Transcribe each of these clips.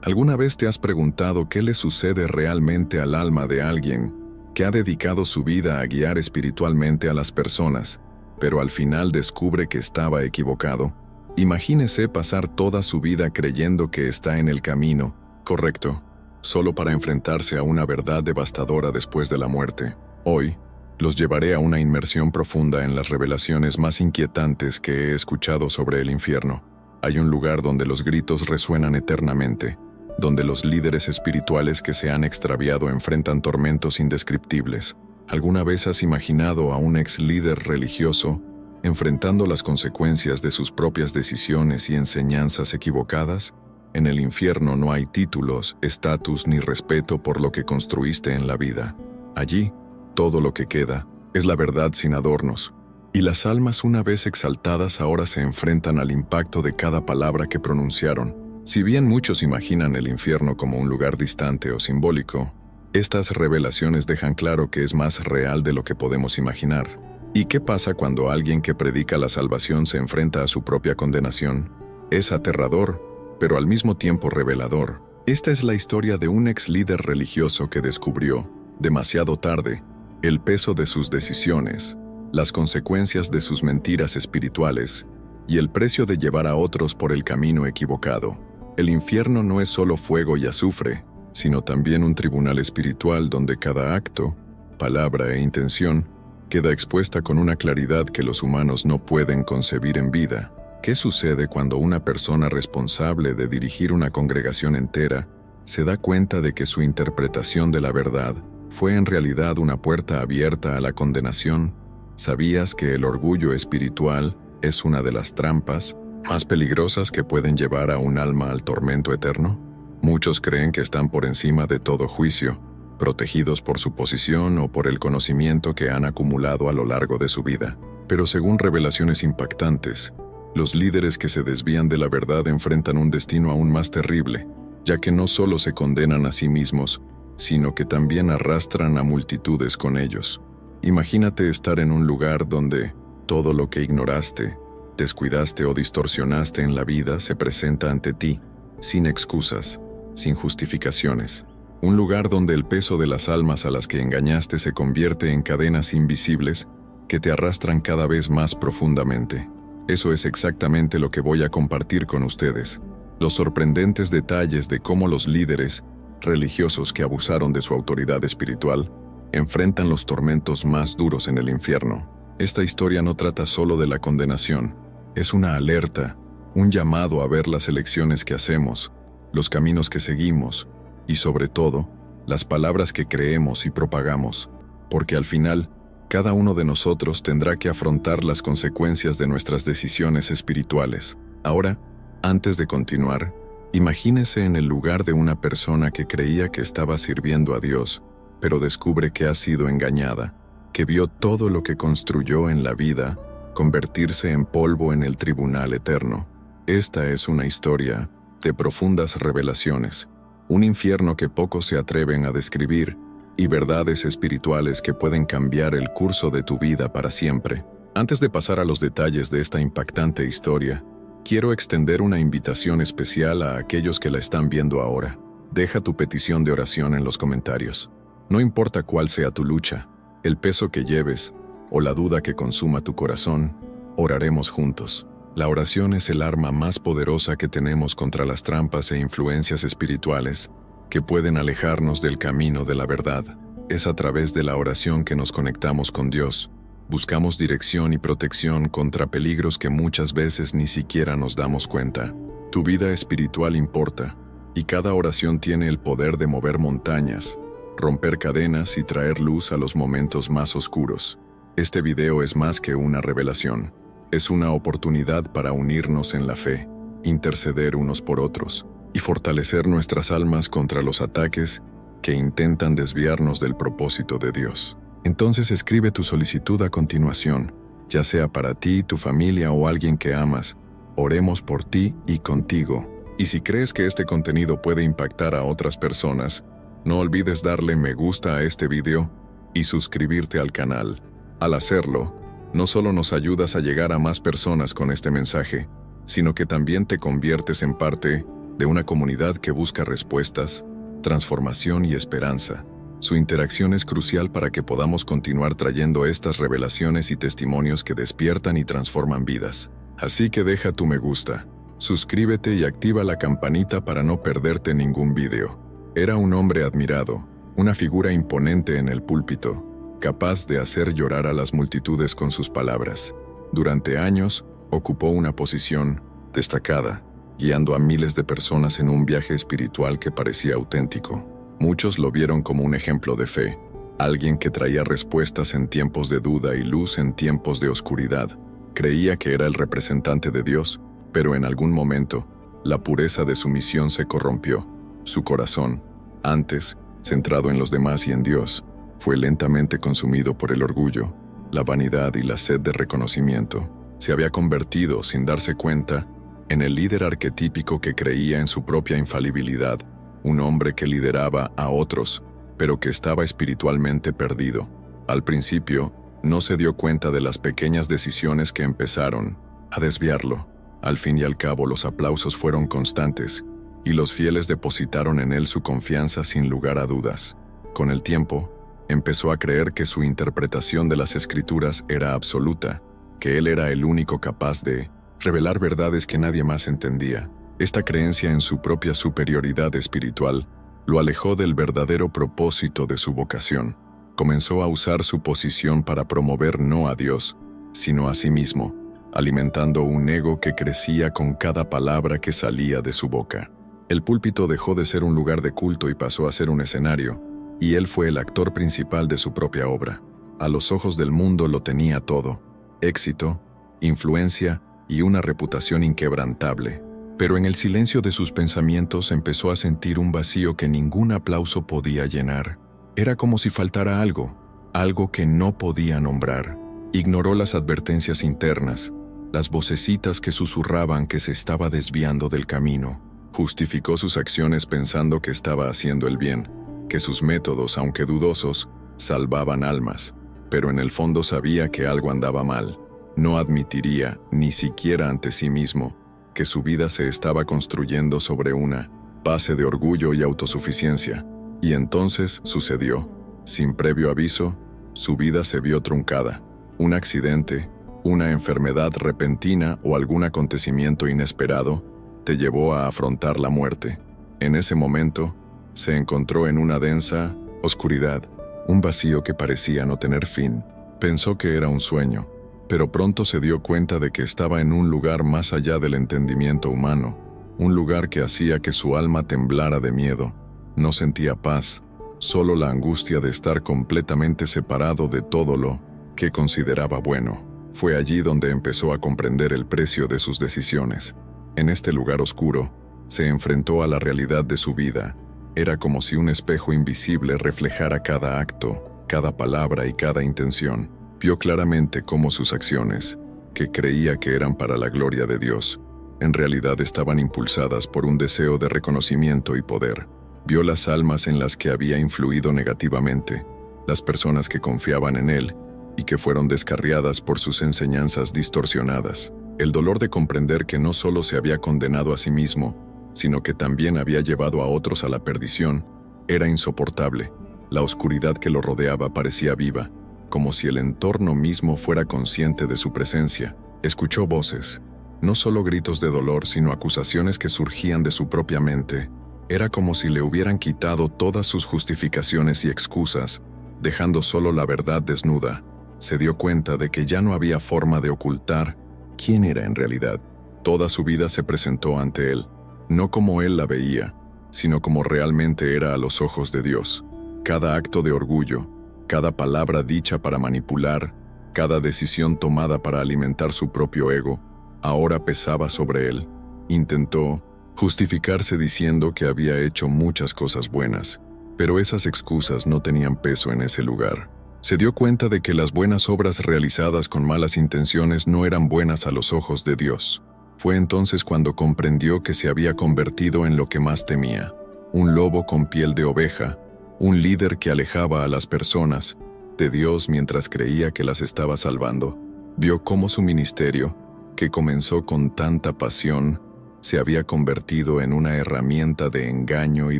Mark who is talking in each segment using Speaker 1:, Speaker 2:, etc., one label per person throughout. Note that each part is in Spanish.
Speaker 1: ¿Alguna vez te has preguntado qué le sucede realmente al alma de alguien que ha dedicado su vida a guiar espiritualmente a las personas, pero al final descubre que estaba equivocado? Imagínese pasar toda su vida creyendo que está en el camino correcto, solo para enfrentarse a una verdad devastadora después de la muerte. Hoy, los llevaré a una inmersión profunda en las revelaciones más inquietantes que he escuchado sobre el infierno. Hay un lugar donde los gritos resuenan eternamente, donde los líderes espirituales que se han extraviado enfrentan tormentos indescriptibles. ¿Alguna vez has imaginado a un ex líder religioso enfrentando las consecuencias de sus propias decisiones y enseñanzas equivocadas? En el infierno no hay títulos, estatus ni respeto por lo que construiste en la vida. Allí, todo lo que queda es la verdad sin adornos. Y las almas una vez exaltadas ahora se enfrentan al impacto de cada palabra que pronunciaron. Si bien muchos imaginan el infierno como un lugar distante o simbólico, estas revelaciones dejan claro que es más real de lo que podemos imaginar. ¿Y qué pasa cuando alguien que predica la salvación se enfrenta a su propia condenación? Es aterrador, pero al mismo tiempo revelador. Esta es la historia de un ex líder religioso que descubrió, demasiado tarde, el peso de sus decisiones, las consecuencias de sus mentiras espirituales y el precio de llevar a otros por el camino equivocado. El infierno no es solo fuego y azufre, sino también un tribunal espiritual donde cada acto, palabra e intención queda expuesta con una claridad que los humanos no pueden concebir en vida. ¿Qué sucede cuando una persona responsable de dirigir una congregación entera se da cuenta de que su interpretación de la verdad fue en realidad una puerta abierta a la condenación? ¿Sabías que el orgullo espiritual es una de las trampas más peligrosas que pueden llevar a un alma al tormento eterno? Muchos creen que están por encima de todo juicio, protegidos por su posición o por el conocimiento que han acumulado a lo largo de su vida. Pero según revelaciones impactantes, los líderes que se desvían de la verdad enfrentan un destino aún más terrible, ya que no solo se condenan a sí mismos, sino que también arrastran a multitudes con ellos. Imagínate estar en un lugar donde todo lo que ignoraste, descuidaste o distorsionaste en la vida se presenta ante ti, sin excusas, sin justificaciones. Un lugar donde el peso de las almas a las que engañaste se convierte en cadenas invisibles que te arrastran cada vez más profundamente. Eso es exactamente lo que voy a compartir con ustedes. Los sorprendentes detalles de cómo los líderes religiosos que abusaron de su autoridad espiritual enfrentan los tormentos más duros en el infierno. Esta historia no trata solo de la condenación, es una alerta, un llamado a ver las elecciones que hacemos, los caminos que seguimos y, sobre todo, las palabras que creemos y propagamos, porque al final, cada uno de nosotros tendrá que afrontar las consecuencias de nuestras decisiones espirituales. Ahora, antes de continuar, imagínese en el lugar de una persona que creía que estaba sirviendo a Dios, pero descubre que ha sido engañada, que vio todo lo que construyó en la vida convertirse en polvo en el tribunal eterno. Esta es una historia de profundas revelaciones, un infierno que pocos se atreven a describir y verdades espirituales que pueden cambiar el curso de tu vida para siempre. Antes de pasar a los detalles de esta impactante historia, quiero extender una invitación especial a aquellos que la están viendo ahora. Deja tu petición de oración en los comentarios. No importa cuál sea tu lucha, el peso que lleves o la duda que consuma tu corazón, oraremos juntos. La oración es el arma más poderosa que tenemos contra las trampas e influencias espirituales que pueden alejarnos del camino de la verdad. Es a través de la oración que nos conectamos con Dios. Buscamos dirección y protección contra peligros que muchas veces ni siquiera nos damos cuenta. Tu vida espiritual importa, y cada oración tiene el poder de mover montañas, romper cadenas y traer luz a los momentos más oscuros. Este video es más que una revelación. Es una oportunidad para unirnos en la fe, interceder unos por otros y fortalecer nuestras almas contra los ataques que intentan desviarnos del propósito de Dios. Entonces escribe tu solicitud a continuación, ya sea para ti, tu familia o alguien que amas. Oremos por ti y contigo. Y si crees que este contenido puede impactar a otras personas, no olvides darle me gusta a este video y suscribirte al canal. Al hacerlo, no solo nos ayudas a llegar a más personas con este mensaje, sino que también te conviertes en parte de una comunidad que busca respuestas, transformación y esperanza. Su interacción es crucial para que podamos continuar trayendo estas revelaciones y testimonios que despiertan y transforman vidas. Así que deja tu me gusta, suscríbete y activa la campanita para no perderte ningún video. Era un hombre admirado, una figura imponente en el púlpito, capaz de hacer llorar a las multitudes con sus palabras. Durante años, ocupó una posición destacada, guiando a miles de personas en un viaje espiritual que parecía auténtico. Muchos lo vieron como un ejemplo de fe, alguien que traía respuestas en tiempos de duda y luz en tiempos de oscuridad. Creía que era el representante de Dios, pero en algún momento, la pureza de su misión se corrompió. Su corazón, antes centrado en los demás y en Dios, fue lentamente consumido por el orgullo, la vanidad y la sed de reconocimiento. Se había convertido, sin darse cuenta, en el líder arquetípico que creía en su propia infalibilidad, un hombre que lideraba a otros, pero que estaba espiritualmente perdido. Al principio, no se dio cuenta de las pequeñas decisiones que empezaron a desviarlo. Al fin y al cabo, los aplausos fueron constantes, y los fieles depositaron en él su confianza sin lugar a dudas. Con el tiempo, empezó a creer que su interpretación de las Escrituras era absoluta, que él era el único capaz de revelar verdades que nadie más entendía. Esta creencia en su propia superioridad espiritual lo alejó del verdadero propósito de su vocación. Comenzó a usar su posición para promover no a Dios, sino a sí mismo, alimentando un ego que crecía con cada palabra que salía de su boca. El púlpito dejó de ser un lugar de culto y pasó a ser un escenario, y él fue el actor principal de su propia obra. A los ojos del mundo lo tenía todo: éxito, influencia y una reputación inquebrantable. Pero en el silencio de sus pensamientos empezó a sentir un vacío que ningún aplauso podía llenar. Era como si faltara algo que no podía nombrar. Ignoró las advertencias internas, las vocecitas que susurraban que se estaba desviando del camino. Justificó sus acciones pensando que estaba haciendo el bien, que sus métodos, aunque dudosos, salvaban almas. Pero en el fondo sabía que algo andaba mal. No admitiría, ni siquiera ante sí mismo, que su vida se estaba construyendo sobre una base de orgullo y autosuficiencia. Y entonces sucedió. Sin previo aviso, su vida se vio truncada. Un accidente, una enfermedad repentina o algún acontecimiento inesperado te llevó a afrontar la muerte. En ese momento, se encontró en una densa oscuridad, un vacío que parecía no tener fin. Pensó que era un sueño, pero pronto se dio cuenta de que estaba en un lugar más allá del entendimiento humano, un lugar que hacía que su alma temblara de miedo. No sentía paz, solo la angustia de estar completamente separado de todo lo que consideraba bueno. Fue allí donde empezó a comprender el precio de sus decisiones. En este lugar oscuro, se enfrentó a la realidad de su vida. Era como si un espejo invisible reflejara cada acto, cada palabra y cada intención. Vio claramente cómo sus acciones, que creía que eran para la gloria de Dios, en realidad estaban impulsadas por un deseo de reconocimiento y poder. Vio las almas en las que había influido negativamente, las personas que confiaban en él y que fueron descarriadas por sus enseñanzas distorsionadas. El dolor de comprender que no solo se había condenado a sí mismo, sino que también había llevado a otros a la perdición, era insoportable. La oscuridad que lo rodeaba parecía viva, como si el entorno mismo fuera consciente de su presencia. Escuchó voces, no solo gritos de dolor, sino acusaciones que surgían de su propia mente. Era como si le hubieran quitado todas sus justificaciones y excusas, dejando solo la verdad desnuda. Se dio cuenta de que ya no había forma de ocultar quién era en realidad. Toda su vida se presentó ante él, no como él la veía, sino como realmente era a los ojos de Dios. Cada acto de orgullo, cada palabra dicha para manipular, cada decisión tomada para alimentar su propio ego, ahora pesaba sobre él. Intentó justificarse diciendo que había hecho muchas cosas buenas, pero esas excusas no tenían peso en ese lugar. Se dio cuenta de que las buenas obras realizadas con malas intenciones no eran buenas a los ojos de Dios. Fue entonces cuando comprendió que se había convertido en lo que más temía: un lobo con piel de oveja, un líder que alejaba a las personas de Dios mientras creía que las estaba salvando. Vio cómo su ministerio, que comenzó con tanta pasión, se había convertido en una herramienta de engaño y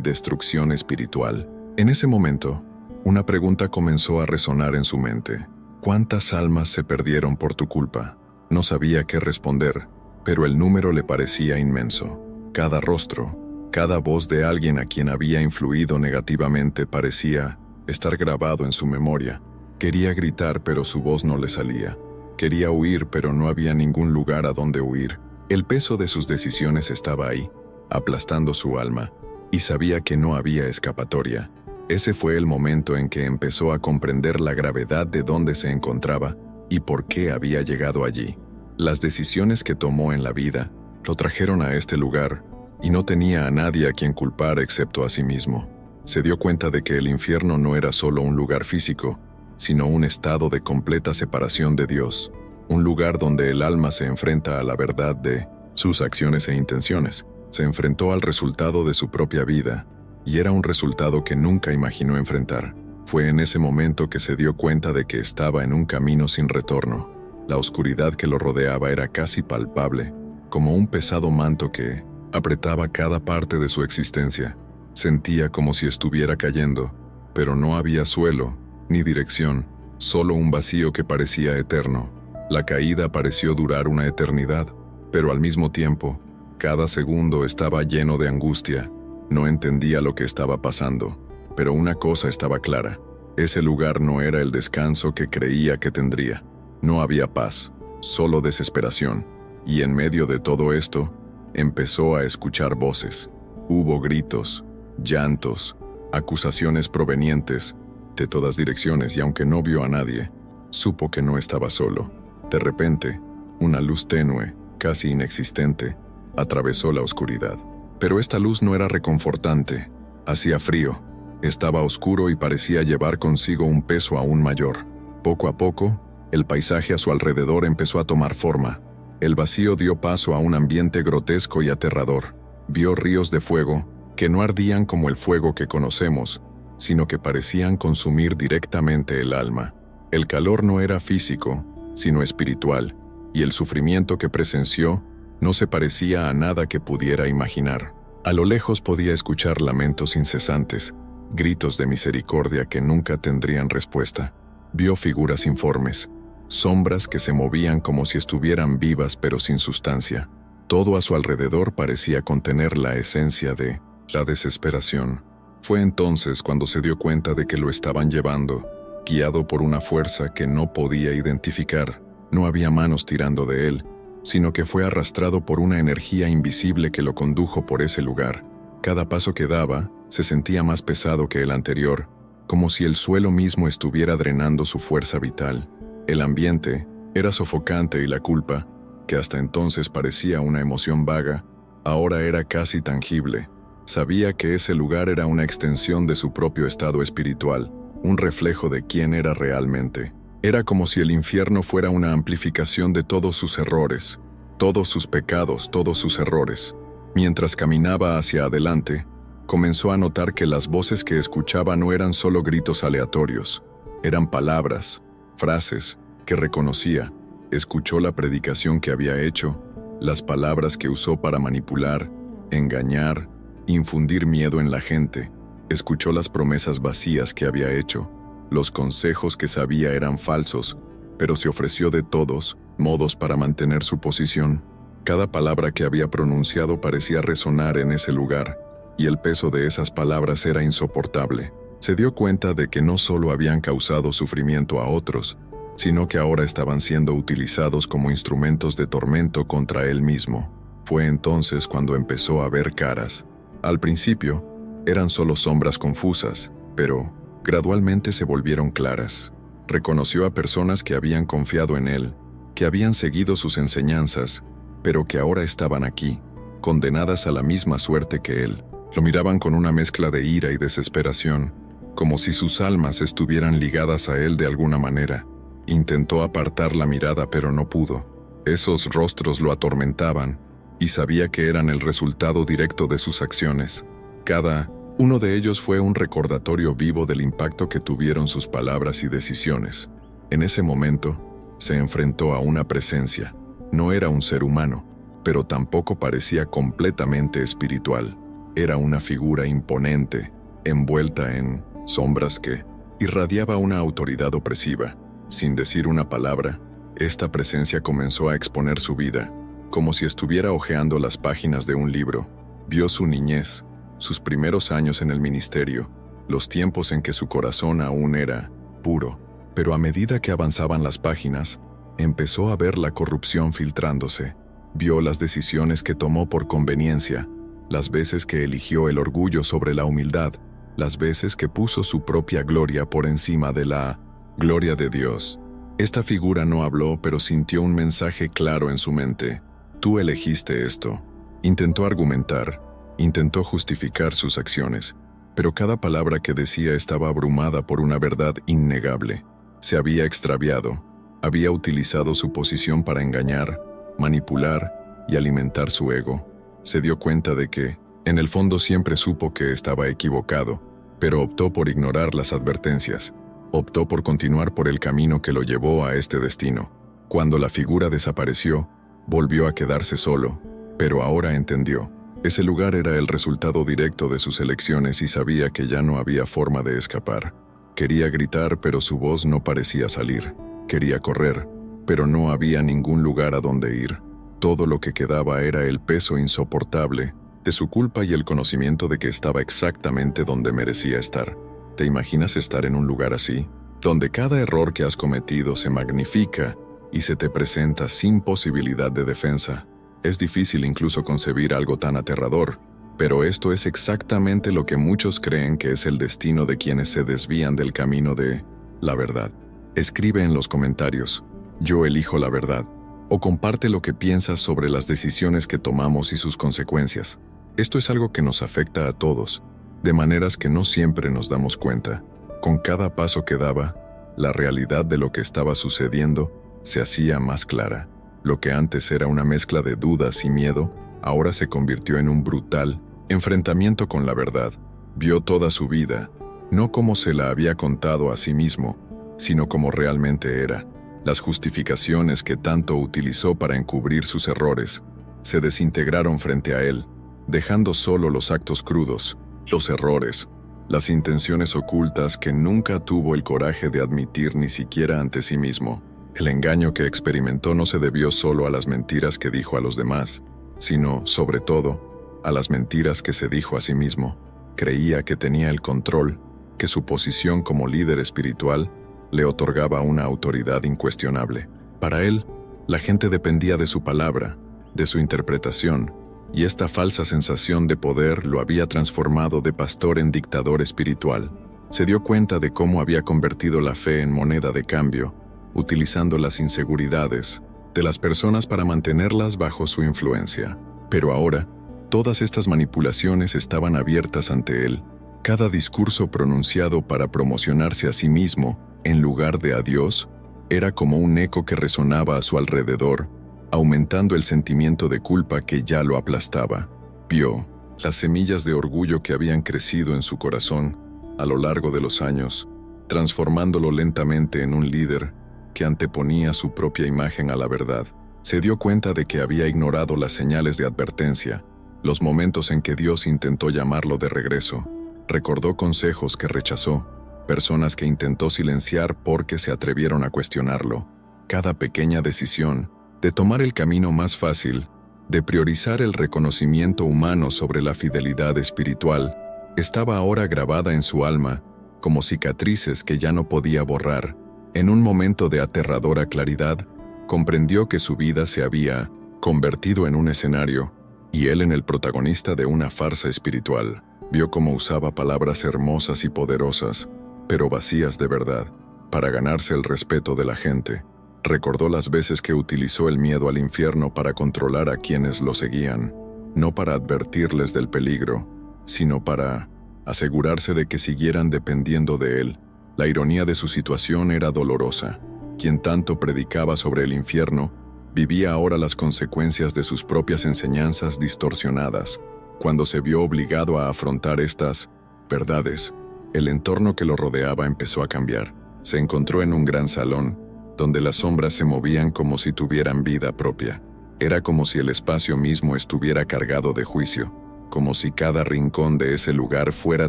Speaker 1: destrucción espiritual. En ese momento, una pregunta comenzó a resonar en su mente. ¿Cuántas almas se perdieron por tu culpa? No sabía qué responder, pero el número le parecía inmenso. Cada rostro, cada voz de alguien a quien había influido negativamente parecía estar grabado en su memoria. Quería gritar, pero su voz no le salía. Quería huir, pero no había ningún lugar a donde huir. El peso de sus decisiones estaba ahí, aplastando su alma, y sabía que no había escapatoria. Ese fue el momento en que empezó a comprender la gravedad de dónde se encontraba y por qué había llegado allí. Las decisiones que tomó en la vida lo trajeron a este lugar, y no tenía a nadie a quien culpar excepto a sí mismo. Se dio cuenta de que el infierno no era solo un lugar físico, sino un estado de completa separación de Dios, un lugar donde el alma se enfrenta a la verdad de sus acciones e intenciones. Se enfrentó al resultado de su propia vida, y era un resultado que nunca imaginó enfrentar. Fue en ese momento que se dio cuenta de que estaba en un camino sin retorno. La oscuridad que lo rodeaba era casi palpable, como un pesado manto que apretaba cada parte de su existencia. Sentía como si estuviera cayendo, pero no había suelo, ni dirección, solo un vacío que parecía eterno. La caída pareció durar una eternidad, pero al mismo tiempo, cada segundo estaba lleno de angustia. No entendía lo que estaba pasando, pero una cosa estaba clara: ese lugar no era el descanso que creía que tendría. No había paz, solo desesperación. Y en medio de todo esto, empezó a escuchar voces. Hubo gritos, llantos, acusaciones provenientes de todas direcciones, y aunque no vio a nadie, supo que no estaba solo. De repente, una luz tenue, casi inexistente, atravesó la oscuridad. Pero esta luz no era reconfortante. Hacía frío, estaba oscuro y parecía llevar consigo un peso aún mayor. Poco a poco, el paisaje a su alrededor empezó a tomar forma. El vacío dio paso a un ambiente grotesco y aterrador. Vio ríos de fuego, que no ardían como el fuego que conocemos, sino que parecían consumir directamente el alma. El calor no era físico, sino espiritual, y el sufrimiento que presenció no se parecía a nada que pudiera imaginar. A lo lejos podía escuchar lamentos incesantes, gritos de misericordia que nunca tendrían respuesta. Vio figuras informes, sombras que se movían como si estuvieran vivas pero sin sustancia. Todo a su alrededor parecía contener la esencia de la desesperación. Fue entonces cuando se dio cuenta de que lo estaban llevando, guiado por una fuerza que no podía identificar. No había manos tirando de él, sino que fue arrastrado por una energía invisible que lo condujo por ese lugar. Cada paso que daba se sentía más pesado que el anterior, como si el suelo mismo estuviera drenando su fuerza vital. El ambiente era sofocante y la culpa, que hasta entonces parecía una emoción vaga, ahora era casi tangible. Sabía que ese lugar era una extensión de su propio estado espiritual, un reflejo de quién era realmente. Era como si el infierno fuera una amplificación de todos sus errores, todos sus pecados, todos sus errores. Mientras caminaba hacia adelante, comenzó a notar que las voces que escuchaba no eran solo gritos aleatorios, eran palabras, frases que reconocía. Escuchó la predicación que había hecho, las palabras que usó para manipular, engañar, infundir miedo en la gente. Escuchó las promesas vacías que había hecho, los consejos que sabía eran falsos, pero se ofreció de todos modos para mantener su posición. Cada palabra que había pronunciado parecía resonar en ese lugar, y el peso de esas palabras era insoportable. Se dio cuenta de que no solo habían causado sufrimiento a otros, sino que ahora estaban siendo utilizados como instrumentos de tormento contra él mismo. Fue entonces cuando empezó a ver caras. Al principio, eran solo sombras confusas, pero gradualmente se volvieron claras. Reconoció a personas que habían confiado en él, que habían seguido sus enseñanzas, pero que ahora estaban aquí, condenadas a la misma suerte que él. Lo miraban con una mezcla de ira y desesperación, como si sus almas estuvieran ligadas a él de alguna manera. Intentó apartar la mirada, pero no pudo. Esos rostros lo atormentaban, y sabía que eran el resultado directo de sus acciones. Cada uno de ellos fue un recordatorio vivo del impacto que tuvieron sus palabras y decisiones. En ese momento, se enfrentó a una presencia. No era un ser humano, pero tampoco parecía completamente espiritual. Era una figura imponente, envuelta en sombras que irradiaba una autoridad opresiva. Sin decir una palabra, esta presencia comenzó a exponer su vida, como si estuviera hojeando las páginas de un libro. Vio su niñez, sus primeros años en el ministerio, los tiempos en que su corazón aún era puro, pero a medida que avanzaban las páginas, empezó a ver la corrupción filtrándose. Vio las decisiones que tomó por conveniencia, las veces que eligió el orgullo sobre la humildad, las veces que puso su propia gloria por encima de la gloria de Dios. Esta figura no habló, pero sintió un mensaje claro en su mente. Tú elegiste esto. Intentó argumentar, intentó justificar sus acciones, pero cada palabra que decía estaba abrumada por una verdad innegable. Se había extraviado, había utilizado su posición para engañar, manipular y alimentar su ego. Se dio cuenta de que, en el fondo siempre supo que estaba equivocado, pero optó por ignorar las advertencias. Optó por continuar por el camino que lo llevó a este destino. Cuando la figura desapareció, volvió a quedarse solo, pero ahora entendió. Ese lugar era el resultado directo de sus elecciones y sabía que ya no había forma de escapar. Quería gritar, pero su voz no parecía salir. Quería correr, pero no había ningún lugar a donde ir. Todo lo que quedaba era el peso insoportable de su culpa y el conocimiento de que estaba exactamente donde merecía estar. ¿Te imaginas estar en un lugar así, donde cada error que has cometido se magnifica y se te presenta sin posibilidad de defensa? Es difícil incluso concebir algo tan aterrador, pero esto es exactamente lo que muchos creen que es el destino de quienes se desvían del camino de la verdad. Escribe en los comentarios, yo elijo la verdad, o comparte lo que piensas sobre las decisiones que tomamos y sus consecuencias. Esto es algo que nos afecta a todos, de maneras que no siempre nos damos cuenta. Con cada paso que daba, la realidad de lo que estaba sucediendo se hacía más clara. Lo que antes era una mezcla de dudas y miedo, ahora se convirtió en un brutal enfrentamiento con la verdad. Vio toda su vida, no como se la había contado a sí mismo, sino como realmente era. Las justificaciones que tanto utilizó para encubrir sus errores se desintegraron frente a él, dejando solo los actos crudos, los errores, las intenciones ocultas que nunca tuvo el coraje de admitir ni siquiera ante sí mismo. El engaño que experimentó no se debió solo a las mentiras que dijo a los demás, sino, sobre todo, a las mentiras que se dijo a sí mismo. Creía que tenía el control, que su posición como líder espiritual le otorgaba una autoridad incuestionable. Para él, la gente dependía de su palabra, de su interpretación, y esta falsa sensación de poder lo había transformado de pastor en dictador espiritual. Se dio cuenta de cómo había convertido la fe en moneda de cambio, utilizando las inseguridades de las personas para mantenerlas bajo su influencia. Pero ahora, todas estas manipulaciones estaban abiertas ante él. Cada discurso pronunciado para promocionarse a sí mismo, en lugar de a Dios, era como un eco que resonaba a su alrededor, aumentando el sentimiento de culpa que ya lo aplastaba. Vio las semillas de orgullo que habían crecido en su corazón a lo largo de los años, transformándolo lentamente en un líder que anteponía su propia imagen a la verdad. Se dio cuenta de que había ignorado las señales de advertencia, los momentos en que Dios intentó llamarlo de regreso. Recordó consejos que rechazó, personas que intentó silenciar porque se atrevieron a cuestionarlo. Cada pequeña decisión, de tomar el camino más fácil, de priorizar el reconocimiento humano sobre la fidelidad espiritual, estaba ahora grabada en su alma, como cicatrices que ya no podía borrar. En un momento de aterradora claridad, comprendió que su vida se había convertido en un escenario, y él en el protagonista de una farsa espiritual. Vio cómo usaba palabras hermosas y poderosas, pero vacías de verdad, para ganarse el respeto de la gente. Recordó las veces que utilizó el miedo al infierno para controlar a quienes lo seguían, no para advertirles del peligro, sino para asegurarse de que siguieran dependiendo de él. La ironía de su situación era dolorosa. Quien tanto predicaba sobre el infierno, vivía ahora las consecuencias de sus propias enseñanzas distorsionadas. Cuando se vio obligado a afrontar estas verdades, el entorno que lo rodeaba empezó a cambiar. Se encontró en un gran salón, donde las sombras se movían como si tuvieran vida propia. Era como si el espacio mismo estuviera cargado de juicio, como si cada rincón de ese lugar fuera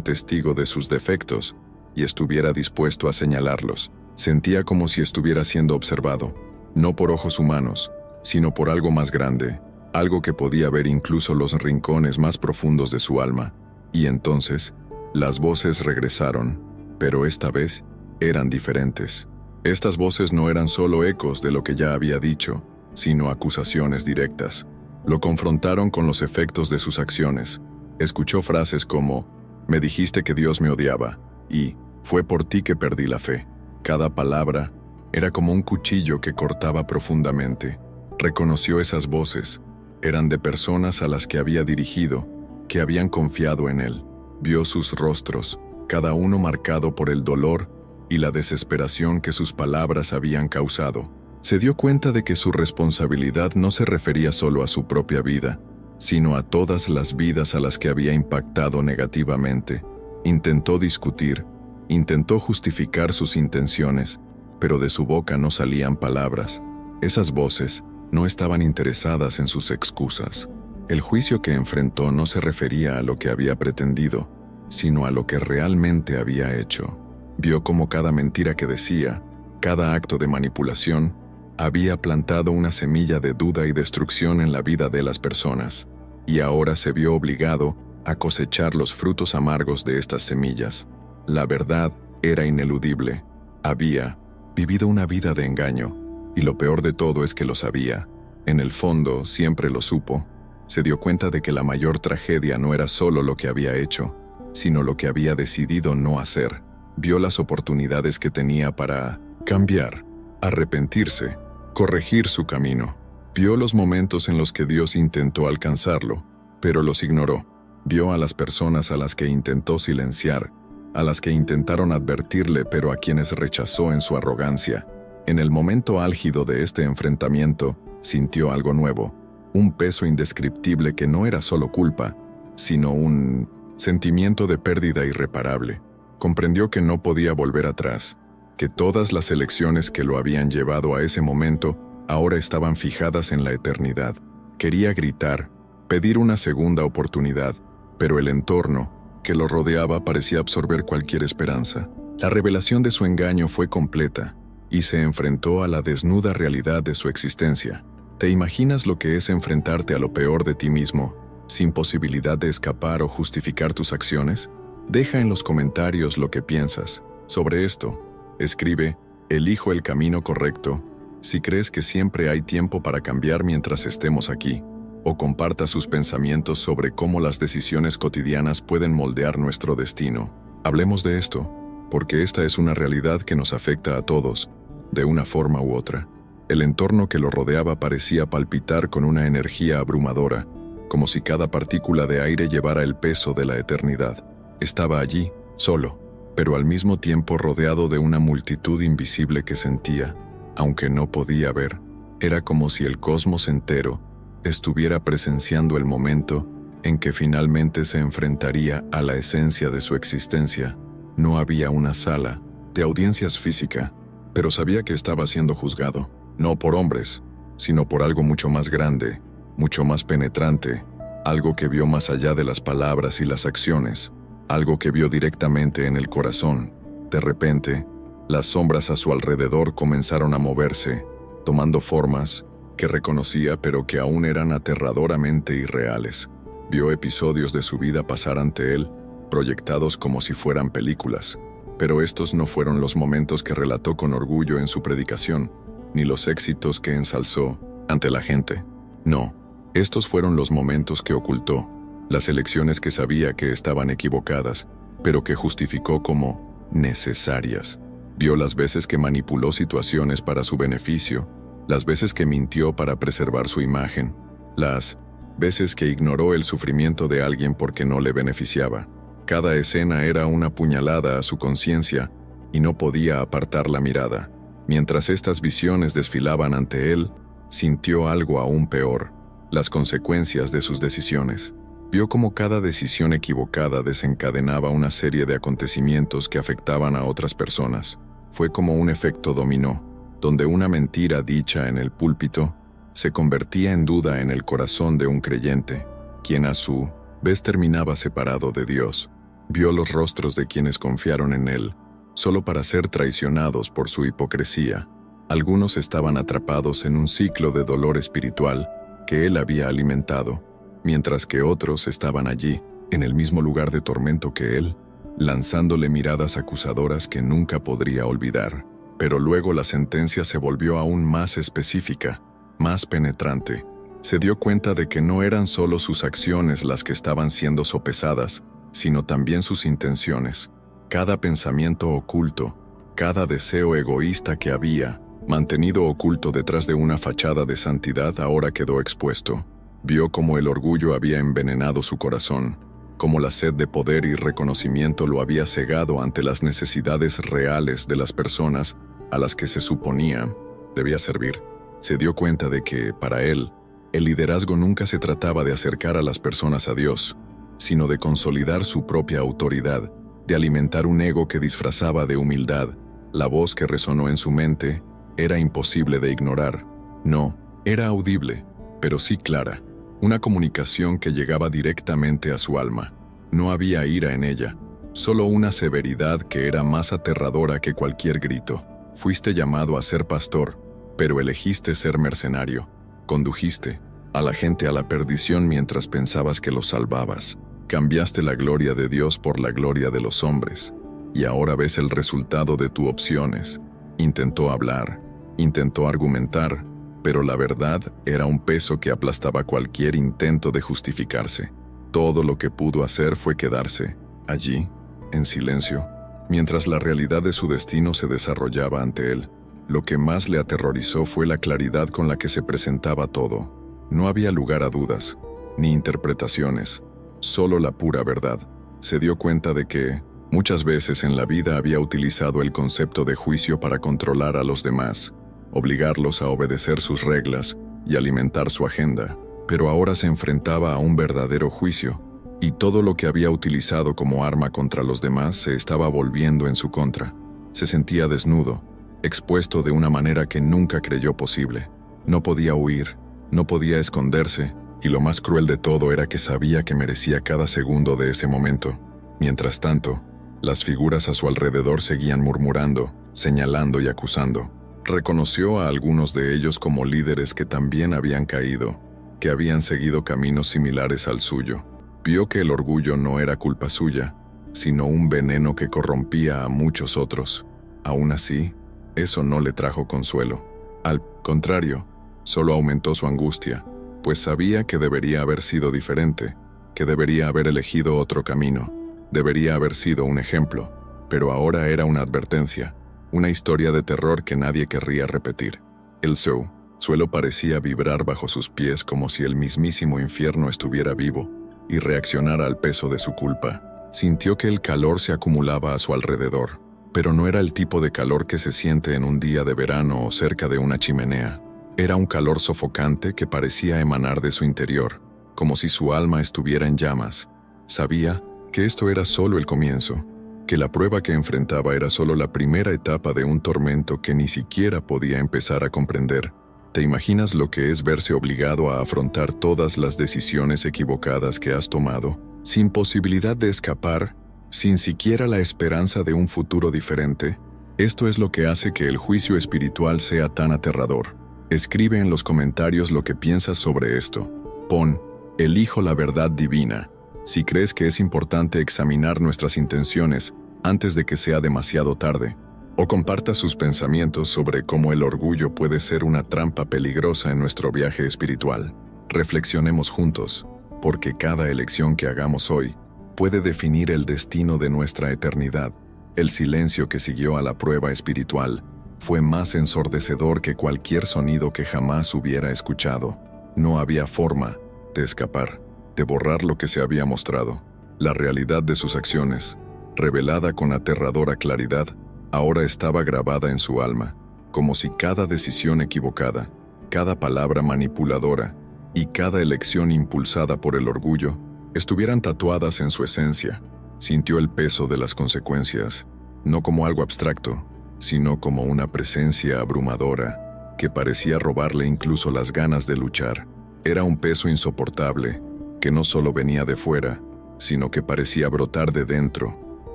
Speaker 1: testigo de sus defectos y estuviera dispuesto a señalarlos. Sentía como si estuviera siendo observado, no por ojos humanos, sino por algo más grande, algo que podía ver incluso los rincones más profundos de su alma. Y entonces, las voces regresaron, pero esta vez eran diferentes. Estas voces no eran solo ecos de lo que ya había dicho, sino acusaciones directas. Lo confrontaron con los efectos de sus acciones. Escuchó frases como, «Me dijiste que Dios me odiaba», y «Fue por ti que perdí la fe». Cada palabra era como un cuchillo que cortaba profundamente. Reconoció esas voces. Eran de personas a las que había dirigido, que habían confiado en él. Vio sus rostros, cada uno marcado por el dolor y la desesperación que sus palabras habían causado. Se dio cuenta de que su responsabilidad no se refería solo a su propia vida, sino a todas las vidas a las que había impactado negativamente. Intentó discutir, intentó justificar sus intenciones, pero de su boca no salían palabras. Esas voces no estaban interesadas en sus excusas. El juicio que enfrentó no se refería a lo que había pretendido, sino a lo que realmente había hecho. Vio cómo cada mentira que decía, cada acto de manipulación, había plantado una semilla de duda y destrucción en la vida de las personas, y ahora se vio obligado a cosechar los frutos amargos de estas semillas. La verdad era ineludible. Había vivido una vida de engaño, y lo peor de todo es que lo sabía. En el fondo, siempre lo supo. Se dio cuenta de que la mayor tragedia no era solo lo que había hecho, sino lo que había decidido no hacer. Vio las oportunidades que tenía para cambiar, arrepentirse, corregir su camino. Vio los momentos en los que Dios intentó alcanzarlo, pero los ignoró. Vio a las personas a las que intentó silenciar, a las que intentaron advertirle pero a quienes rechazó en su arrogancia. En el momento álgido de este enfrentamiento, sintió algo nuevo, un peso indescriptible que no era solo culpa, sino un sentimiento de pérdida irreparable. Comprendió que no podía volver atrás, que todas las elecciones que lo habían llevado a ese momento ahora estaban fijadas en la eternidad. Quería gritar, pedir una segunda oportunidad, pero el entorno que lo rodeaba parecía absorber cualquier esperanza. La revelación de su engaño fue completa, y se enfrentó a la desnuda realidad de su existencia. ¿Te imaginas lo que es enfrentarte a lo peor de ti mismo, sin posibilidad de escapar o justificar tus acciones? Deja en los comentarios lo que piensas sobre esto. Escribe, elijo el camino correcto, si crees que siempre hay tiempo para cambiar mientras estemos aquí, o comparta sus pensamientos sobre cómo las decisiones cotidianas pueden moldear nuestro destino. Hablemos de esto, porque esta es una realidad que nos afecta a todos, de una forma u otra. El entorno que lo rodeaba parecía palpitar con una energía abrumadora, como si cada partícula de aire llevara el peso de la eternidad. Estaba allí, solo, pero al mismo tiempo rodeado de una multitud invisible que sentía, aunque no podía ver. Era como si el cosmos entero estuviera presenciando el momento en que finalmente se enfrentaría a la esencia de su existencia. No había una sala de audiencias física, pero sabía que estaba siendo juzgado, no por hombres, sino por algo mucho más grande, mucho más penetrante, algo que vio más allá de las palabras y las acciones, algo que vio directamente en el corazón. De repente, las sombras a su alrededor comenzaron a moverse, tomando formas que reconocía pero que aún eran aterradoramente irreales. Vio episodios de su vida pasar ante él, proyectados como si fueran películas. Pero estos no fueron los momentos que relató con orgullo en su predicación, ni los éxitos que ensalzó ante la gente. No, estos fueron los momentos que ocultó, las elecciones que sabía que estaban equivocadas, pero que justificó como necesarias. Vio las veces que manipuló situaciones para su beneficio, las veces que mintió para preservar su imagen, las veces que ignoró el sufrimiento de alguien porque no le beneficiaba. Cada escena era una puñalada a su conciencia y no podía apartar la mirada. Mientras estas visiones desfilaban ante él, sintió algo aún peor, las consecuencias de sus decisiones. Vio cómo cada decisión equivocada desencadenaba una serie de acontecimientos que afectaban a otras personas. Fue como un efecto dominó, donde una mentira dicha en el púlpito se convertía en duda en el corazón de un creyente, quien a su vez terminaba separado de Dios. Vio los rostros de quienes confiaron en él, solo para ser traicionados por su hipocresía. Algunos estaban atrapados en un ciclo de dolor espiritual que él había alimentado, mientras que otros estaban allí, en el mismo lugar de tormento que él, lanzándole miradas acusadoras que nunca podría olvidar. Pero luego la sentencia se volvió aún más específica, más penetrante. Se dio cuenta de que no eran solo sus acciones las que estaban siendo sopesadas, sino también sus intenciones. Cada pensamiento oculto, cada deseo egoísta que había mantenido oculto detrás de una fachada de santidad ahora quedó expuesto. Vio cómo el orgullo había envenenado su corazón, cómo la sed de poder y reconocimiento lo había cegado ante las necesidades reales de las personas a las que se suponía debía servir. Se dio cuenta de que, para él, el liderazgo nunca se trataba de acercar a las personas a Dios, sino de consolidar su propia autoridad, de alimentar un ego que disfrazaba de humildad. La voz que resonó en su mente era imposible de ignorar. No, era audible, pero sí clara. Una comunicación que llegaba directamente a su alma. No había ira en ella, solo una severidad que era más aterradora que cualquier grito. Fuiste llamado a ser pastor, pero elegiste ser mercenario. Condujiste a la gente a la perdición mientras pensabas que los salvabas. Cambiaste la gloria de Dios por la gloria de los hombres. Y ahora ves el resultado de tus opciones. Intentó hablar, intentó argumentar, pero la verdad era un peso que aplastaba cualquier intento de justificarse. Todo lo que pudo hacer fue quedarse allí, en silencio, mientras la realidad de su destino se desarrollaba ante él. Lo que más le aterrorizó fue la claridad con la que se presentaba todo. No había lugar a dudas, ni interpretaciones, solo la pura verdad. Se dio cuenta de que, muchas veces en la vida había utilizado el concepto de juicio para controlar a los demás, obligarlos a obedecer sus reglas y alimentar su agenda, pero ahora se enfrentaba a un verdadero juicio, y todo lo que había utilizado como arma contra los demás se estaba volviendo en su contra. Se sentía desnudo, expuesto de una manera que nunca creyó posible. No podía huir, no podía esconderse, y lo más cruel de todo era que sabía que merecía cada segundo de ese momento. Mientras tanto, las figuras a su alrededor seguían murmurando, señalando y acusando. Reconoció a algunos de ellos como líderes que también habían caído, que habían seguido caminos similares al suyo. Vio que el orgullo no era culpa suya, sino un veneno que corrompía a muchos otros. Aún así, eso no le trajo consuelo. Al contrario, solo aumentó su angustia, pues sabía que debería haber sido diferente, que debería haber elegido otro camino, debería haber sido un ejemplo, pero ahora era una advertencia, una historia de terror que nadie querría repetir. El suelo parecía vibrar bajo sus pies como si el mismísimo infierno estuviera vivo y reaccionara al peso de su culpa. Sintió que el calor se acumulaba a su alrededor, pero no era el tipo de calor que se siente en un día de verano o cerca de una chimenea. Era un calor sofocante que parecía emanar de su interior, como si su alma estuviera en llamas. Sabía que esto era solo el comienzo, que la prueba que enfrentaba era solo la primera etapa de un tormento que ni siquiera podía empezar a comprender. ¿Te imaginas lo que es verse obligado a afrontar todas las decisiones equivocadas que has tomado, sin posibilidad de escapar, sin siquiera la esperanza de un futuro diferente? Esto es lo que hace que el juicio espiritual sea tan aterrador. Escribe en los comentarios lo que piensas sobre esto. Pon, elijo la verdad divina, si crees que es importante examinar nuestras intenciones antes de que sea demasiado tarde. O comparta sus pensamientos sobre cómo el orgullo puede ser una trampa peligrosa en nuestro viaje espiritual. Reflexionemos juntos, porque cada elección que hagamos hoy puede definir el destino de nuestra eternidad. El silencio que siguió a la prueba espiritual fue más ensordecedor que cualquier sonido que jamás hubiera escuchado. No había forma de escapar, de borrar lo que se había mostrado. La realidad de sus acciones, revelada con aterradora claridad, ahora estaba grabada en su alma, como si cada decisión equivocada, cada palabra manipuladora y cada elección impulsada por el orgullo estuvieran tatuadas en su esencia. Sintió el peso de las consecuencias, no como algo abstracto, sino como una presencia abrumadora, que parecía robarle incluso las ganas de luchar. Era un peso insoportable, que no solo venía de fuera, sino que parecía brotar de dentro,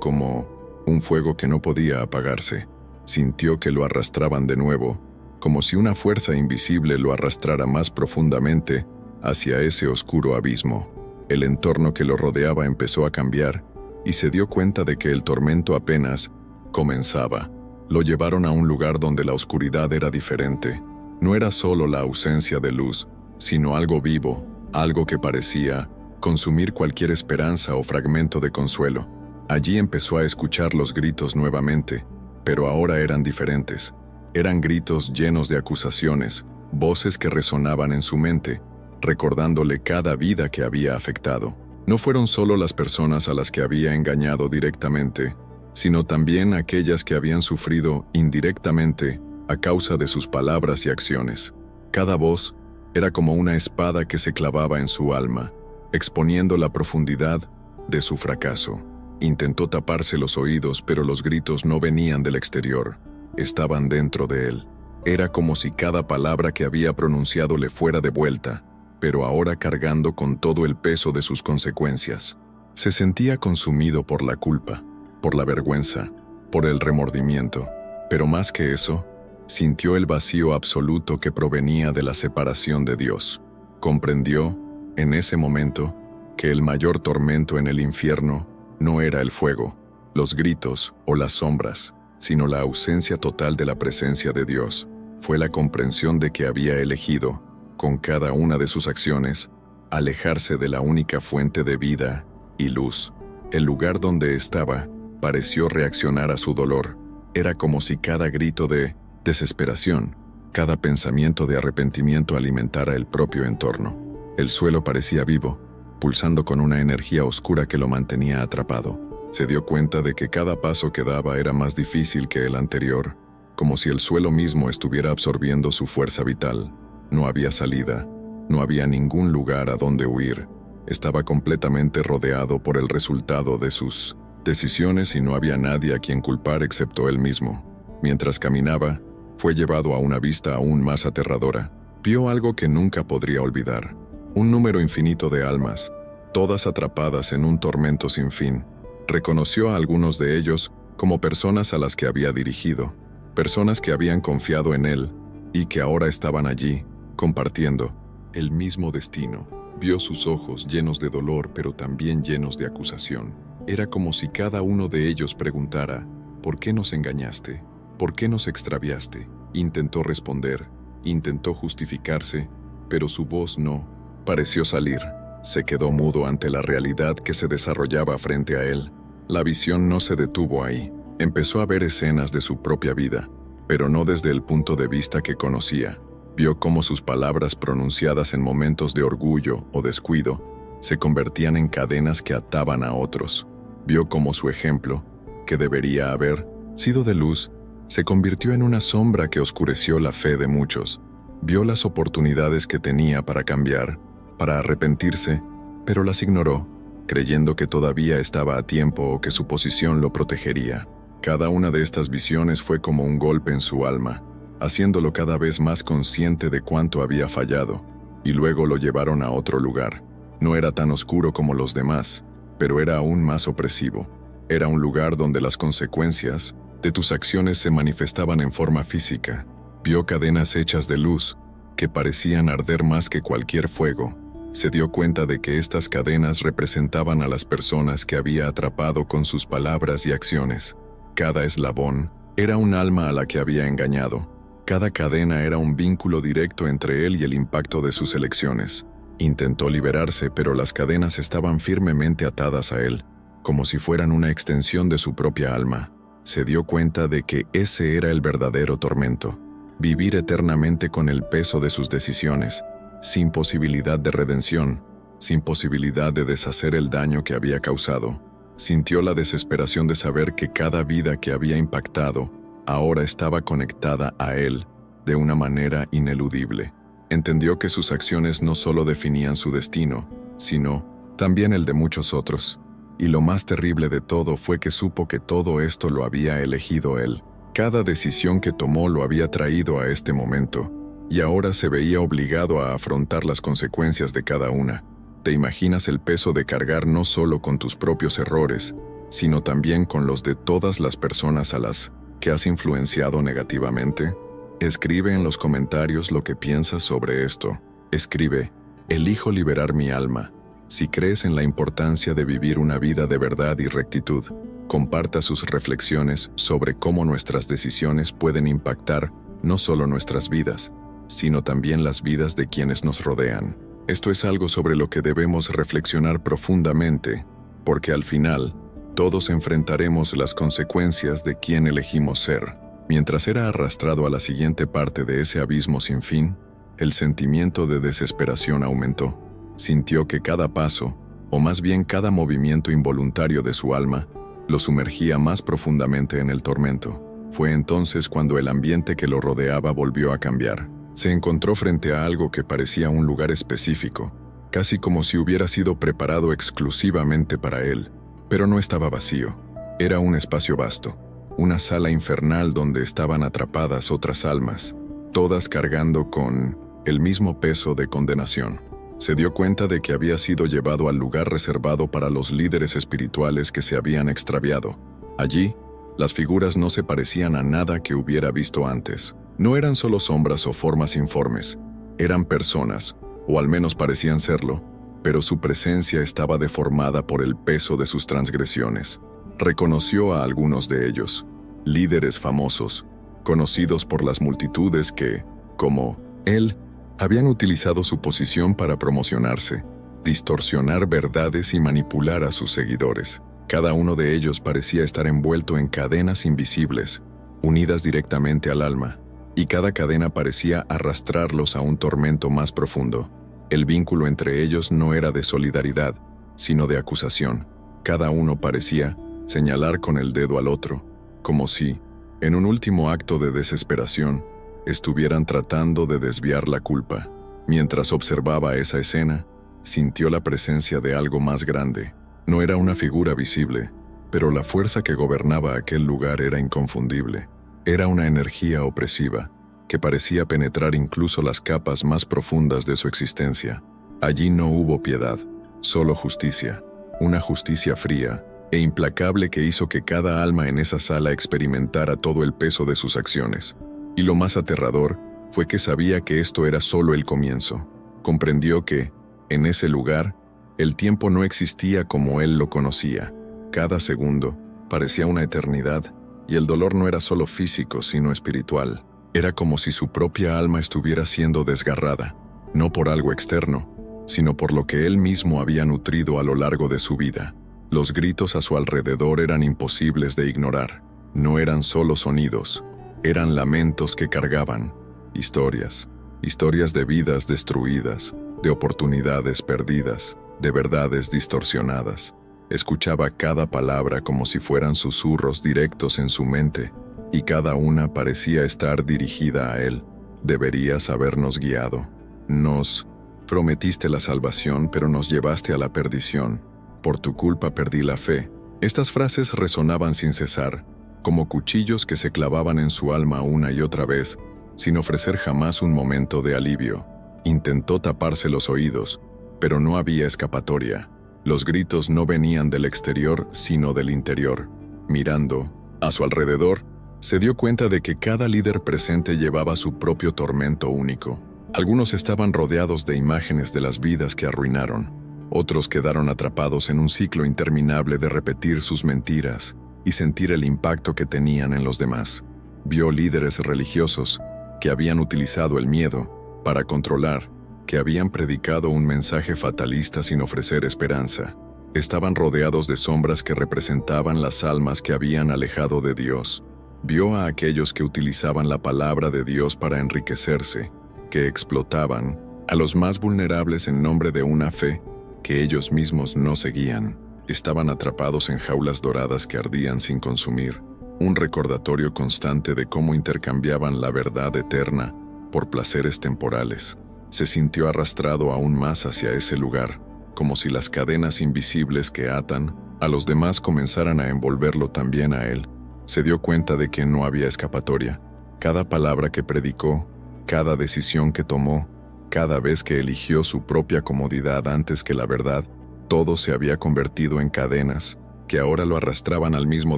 Speaker 1: como un fuego que no podía apagarse. Sintió que lo arrastraban de nuevo, como si una fuerza invisible lo arrastrara más profundamente hacia ese oscuro abismo. El entorno que lo rodeaba empezó a cambiar y se dio cuenta de que el tormento apenas comenzaba. Lo llevaron a un lugar donde la oscuridad era diferente. No era solo la ausencia de luz, sino algo vivo, algo que parecía consumir cualquier esperanza o fragmento de consuelo. Allí empezó a escuchar los gritos nuevamente, pero ahora eran diferentes. Eran gritos llenos de acusaciones, voces que resonaban en su mente, recordándole cada vida que había afectado. No fueron solo las personas a las que había engañado directamente, sino también aquellas que habían sufrido indirectamente a causa de sus palabras y acciones. Cada voz era como una espada que se clavaba en su alma, exponiendo la profundidad de su fracaso. Intentó taparse los oídos, pero los gritos no venían del exterior, estaban dentro de él. Era como si cada palabra que había pronunciado le fuera de vuelta, pero ahora cargando con todo el peso de sus consecuencias. Se sentía consumido por la culpa, por la vergüenza, por el remordimiento, pero más que eso, sintió el vacío absoluto que provenía de la separación de Dios. Comprendió, en ese momento, que el mayor tormento en el infierno no era el fuego, los gritos o las sombras, sino la ausencia total de la presencia de Dios. Fue la comprensión de que había elegido, con cada una de sus acciones, alejarse de la única fuente de vida y luz. El lugar donde estaba pareció reaccionar a su dolor. Era como si cada grito de desesperación, cada pensamiento de arrepentimiento alimentara el propio entorno. El suelo parecía vivo, pulsando con una energía oscura que lo mantenía atrapado. Se dio cuenta de que cada paso que daba era más difícil que el anterior, como si el suelo mismo estuviera absorbiendo su fuerza vital. No había salida, no había ningún lugar a donde huir. Estaba completamente rodeado por el resultado de sus decisiones y no había nadie a quien culpar excepto él mismo. Mientras caminaba, fue llevado a una vista aún más aterradora. Vio algo que nunca podría olvidar. Un número infinito de almas, todas atrapadas en un tormento sin fin. Reconoció a algunos de ellos como personas a las que había dirigido, personas que habían confiado en él y que ahora estaban allí, compartiendo el mismo destino. Vio sus ojos llenos de dolor, pero también llenos de acusación. Era como si cada uno de ellos preguntara, ¿por qué nos engañaste? ¿Por qué nos extraviaste? Intentó responder, intentó justificarse, pero su voz no pareció salir. Se quedó mudo ante la realidad que se desarrollaba frente a él. La visión no se detuvo ahí. Empezó a ver escenas de su propia vida, pero no desde el punto de vista que conocía. Vio cómo sus palabras pronunciadas en momentos de orgullo o descuido se convertían en cadenas que ataban a otros. Vio cómo su ejemplo, que debería haber sido de luz, se convirtió en una sombra que oscureció la fe de muchos. Vio las oportunidades que tenía para cambiar, para arrepentirse, pero las ignoró, creyendo que todavía estaba a tiempo o que su posición lo protegería. Cada una de estas visiones fue como un golpe en su alma, haciéndolo cada vez más consciente de cuánto había fallado, y luego lo llevaron a otro lugar. No era tan oscuro como los demás, pero era aún más opresivo. Era un lugar donde las consecuencias de tus acciones se manifestaban en forma física. Vio cadenas hechas de luz, que parecían arder más que cualquier fuego. Se dio cuenta de que estas cadenas representaban a las personas que había atrapado con sus palabras y acciones. Cada eslabón era un alma a la que había engañado. Cada cadena era un vínculo directo entre él y el impacto de sus elecciones. Intentó liberarse, pero las cadenas estaban firmemente atadas a él, como si fueran una extensión de su propia alma. Se dio cuenta de que ese era el verdadero tormento. Vivir eternamente con el peso de sus decisiones, sin posibilidad de redención, sin posibilidad de deshacer el daño que había causado. Sintió la desesperación de saber que cada vida que había impactado ahora estaba conectada a él de una manera ineludible. Entendió que sus acciones no solo definían su destino, sino también el de muchos otros. Y lo más terrible de todo fue que supo que todo esto lo había elegido él. Cada decisión que tomó lo había traído a este momento, y ahora se veía obligado a afrontar las consecuencias de cada una. ¿Te imaginas el peso de cargar no solo con tus propios errores, sino también con los de todas las personas a las que has influenciado negativamente? Escribe en los comentarios lo que piensas sobre esto. Escribe: elijo liberar mi alma. Si crees en la importancia de vivir una vida de verdad y rectitud, comparta sus reflexiones sobre cómo nuestras decisiones pueden impactar no solo nuestras vidas, sino también las vidas de quienes nos rodean. Esto es algo sobre lo que debemos reflexionar profundamente, porque al final, todos enfrentaremos las consecuencias de quién elegimos ser. Mientras era arrastrado a la siguiente parte de ese abismo sin fin, el sentimiento de desesperación aumentó. Sintió que cada paso, o más bien cada movimiento involuntario de su alma, lo sumergía más profundamente en el tormento. Fue entonces cuando el ambiente que lo rodeaba volvió a cambiar. Se encontró frente a algo que parecía un lugar específico, casi como si hubiera sido preparado exclusivamente para él. Pero no estaba vacío. Era un espacio vasto, una sala infernal donde estaban atrapadas otras almas, todas cargando con el mismo peso de condenación. Se dio cuenta de que había sido llevado al lugar reservado para los líderes espirituales que se habían extraviado. Allí, las figuras no se parecían a nada que hubiera visto antes. No eran solo sombras o formas informes, eran personas, o al menos parecían serlo, pero su presencia estaba deformada por el peso de sus transgresiones. Reconoció a algunos de ellos, líderes famosos, conocidos por las multitudes que, como él, habían utilizado su posición para promocionarse, distorsionar verdades y manipular a sus seguidores. Cada uno de ellos parecía estar envuelto en cadenas invisibles, unidas directamente al alma, y cada cadena parecía arrastrarlos a un tormento más profundo. El vínculo entre ellos no era de solidaridad, sino de acusación. Cada uno parecía señalar con el dedo al otro, como si, en un último acto de desesperación, estuvieran tratando de desviar la culpa. Mientras observaba esa escena, sintió la presencia de algo más grande. No era una figura visible, pero la fuerza que gobernaba aquel lugar era inconfundible. Era una energía opresiva, que parecía penetrar incluso las capas más profundas de su existencia. Allí no hubo piedad, solo justicia, una justicia fría e implacable que hizo que cada alma en esa sala experimentara todo el peso de sus acciones. Y lo más aterrador fue que sabía que esto era solo el comienzo. Comprendió que, en ese lugar, el tiempo no existía como él lo conocía. Cada segundo parecía una eternidad, y el dolor no era solo físico, sino espiritual. Era como si su propia alma estuviera siendo desgarrada, no por algo externo, sino por lo que él mismo había nutrido a lo largo de su vida. Los gritos a su alrededor eran imposibles de ignorar. No eran solo sonidos, eran lamentos que cargaban, historias de vidas destruidas, de oportunidades perdidas, de verdades distorsionadas. Escuchaba cada palabra como si fueran susurros directos en su mente, y cada una parecía estar dirigida a él. Deberías habernos guiado. Nos prometiste la salvación, pero nos llevaste a la perdición. Por tu culpa perdí la fe. Estas frases resonaban sin cesar, como cuchillos que se clavaban en su alma una y otra vez, sin ofrecer jamás un momento de alivio. Intentó taparse los oídos, pero no había escapatoria. Los gritos no venían del exterior, sino del interior. Mirando a su alrededor, se dio cuenta de que cada líder presente llevaba su propio tormento único. Algunos estaban rodeados de imágenes de las vidas que arruinaron. Otros quedaron atrapados en un ciclo interminable de repetir sus mentiras y sentir el impacto que tenían en los demás. Vio líderes religiosos que habían utilizado el miedo para controlar, que habían predicado un mensaje fatalista sin ofrecer esperanza. Estaban rodeados de sombras que representaban las almas que habían alejado de Dios. Vio a aquellos que utilizaban la palabra de Dios para enriquecerse, que explotaban a los más vulnerables en nombre de una fe que ellos mismos no seguían. Estaban atrapados en jaulas doradas que ardían sin consumir, un recordatorio constante de cómo intercambiaban la verdad eterna por placeres temporales. Se sintió arrastrado aún más hacia ese lugar, como si las cadenas invisibles que atan a los demás comenzaran a envolverlo también a él. Se dio cuenta de que no había escapatoria. Cada palabra que predicó, cada decisión que tomó, cada vez que eligió su propia comodidad antes que la verdad, todo se había convertido en cadenas que ahora lo arrastraban al mismo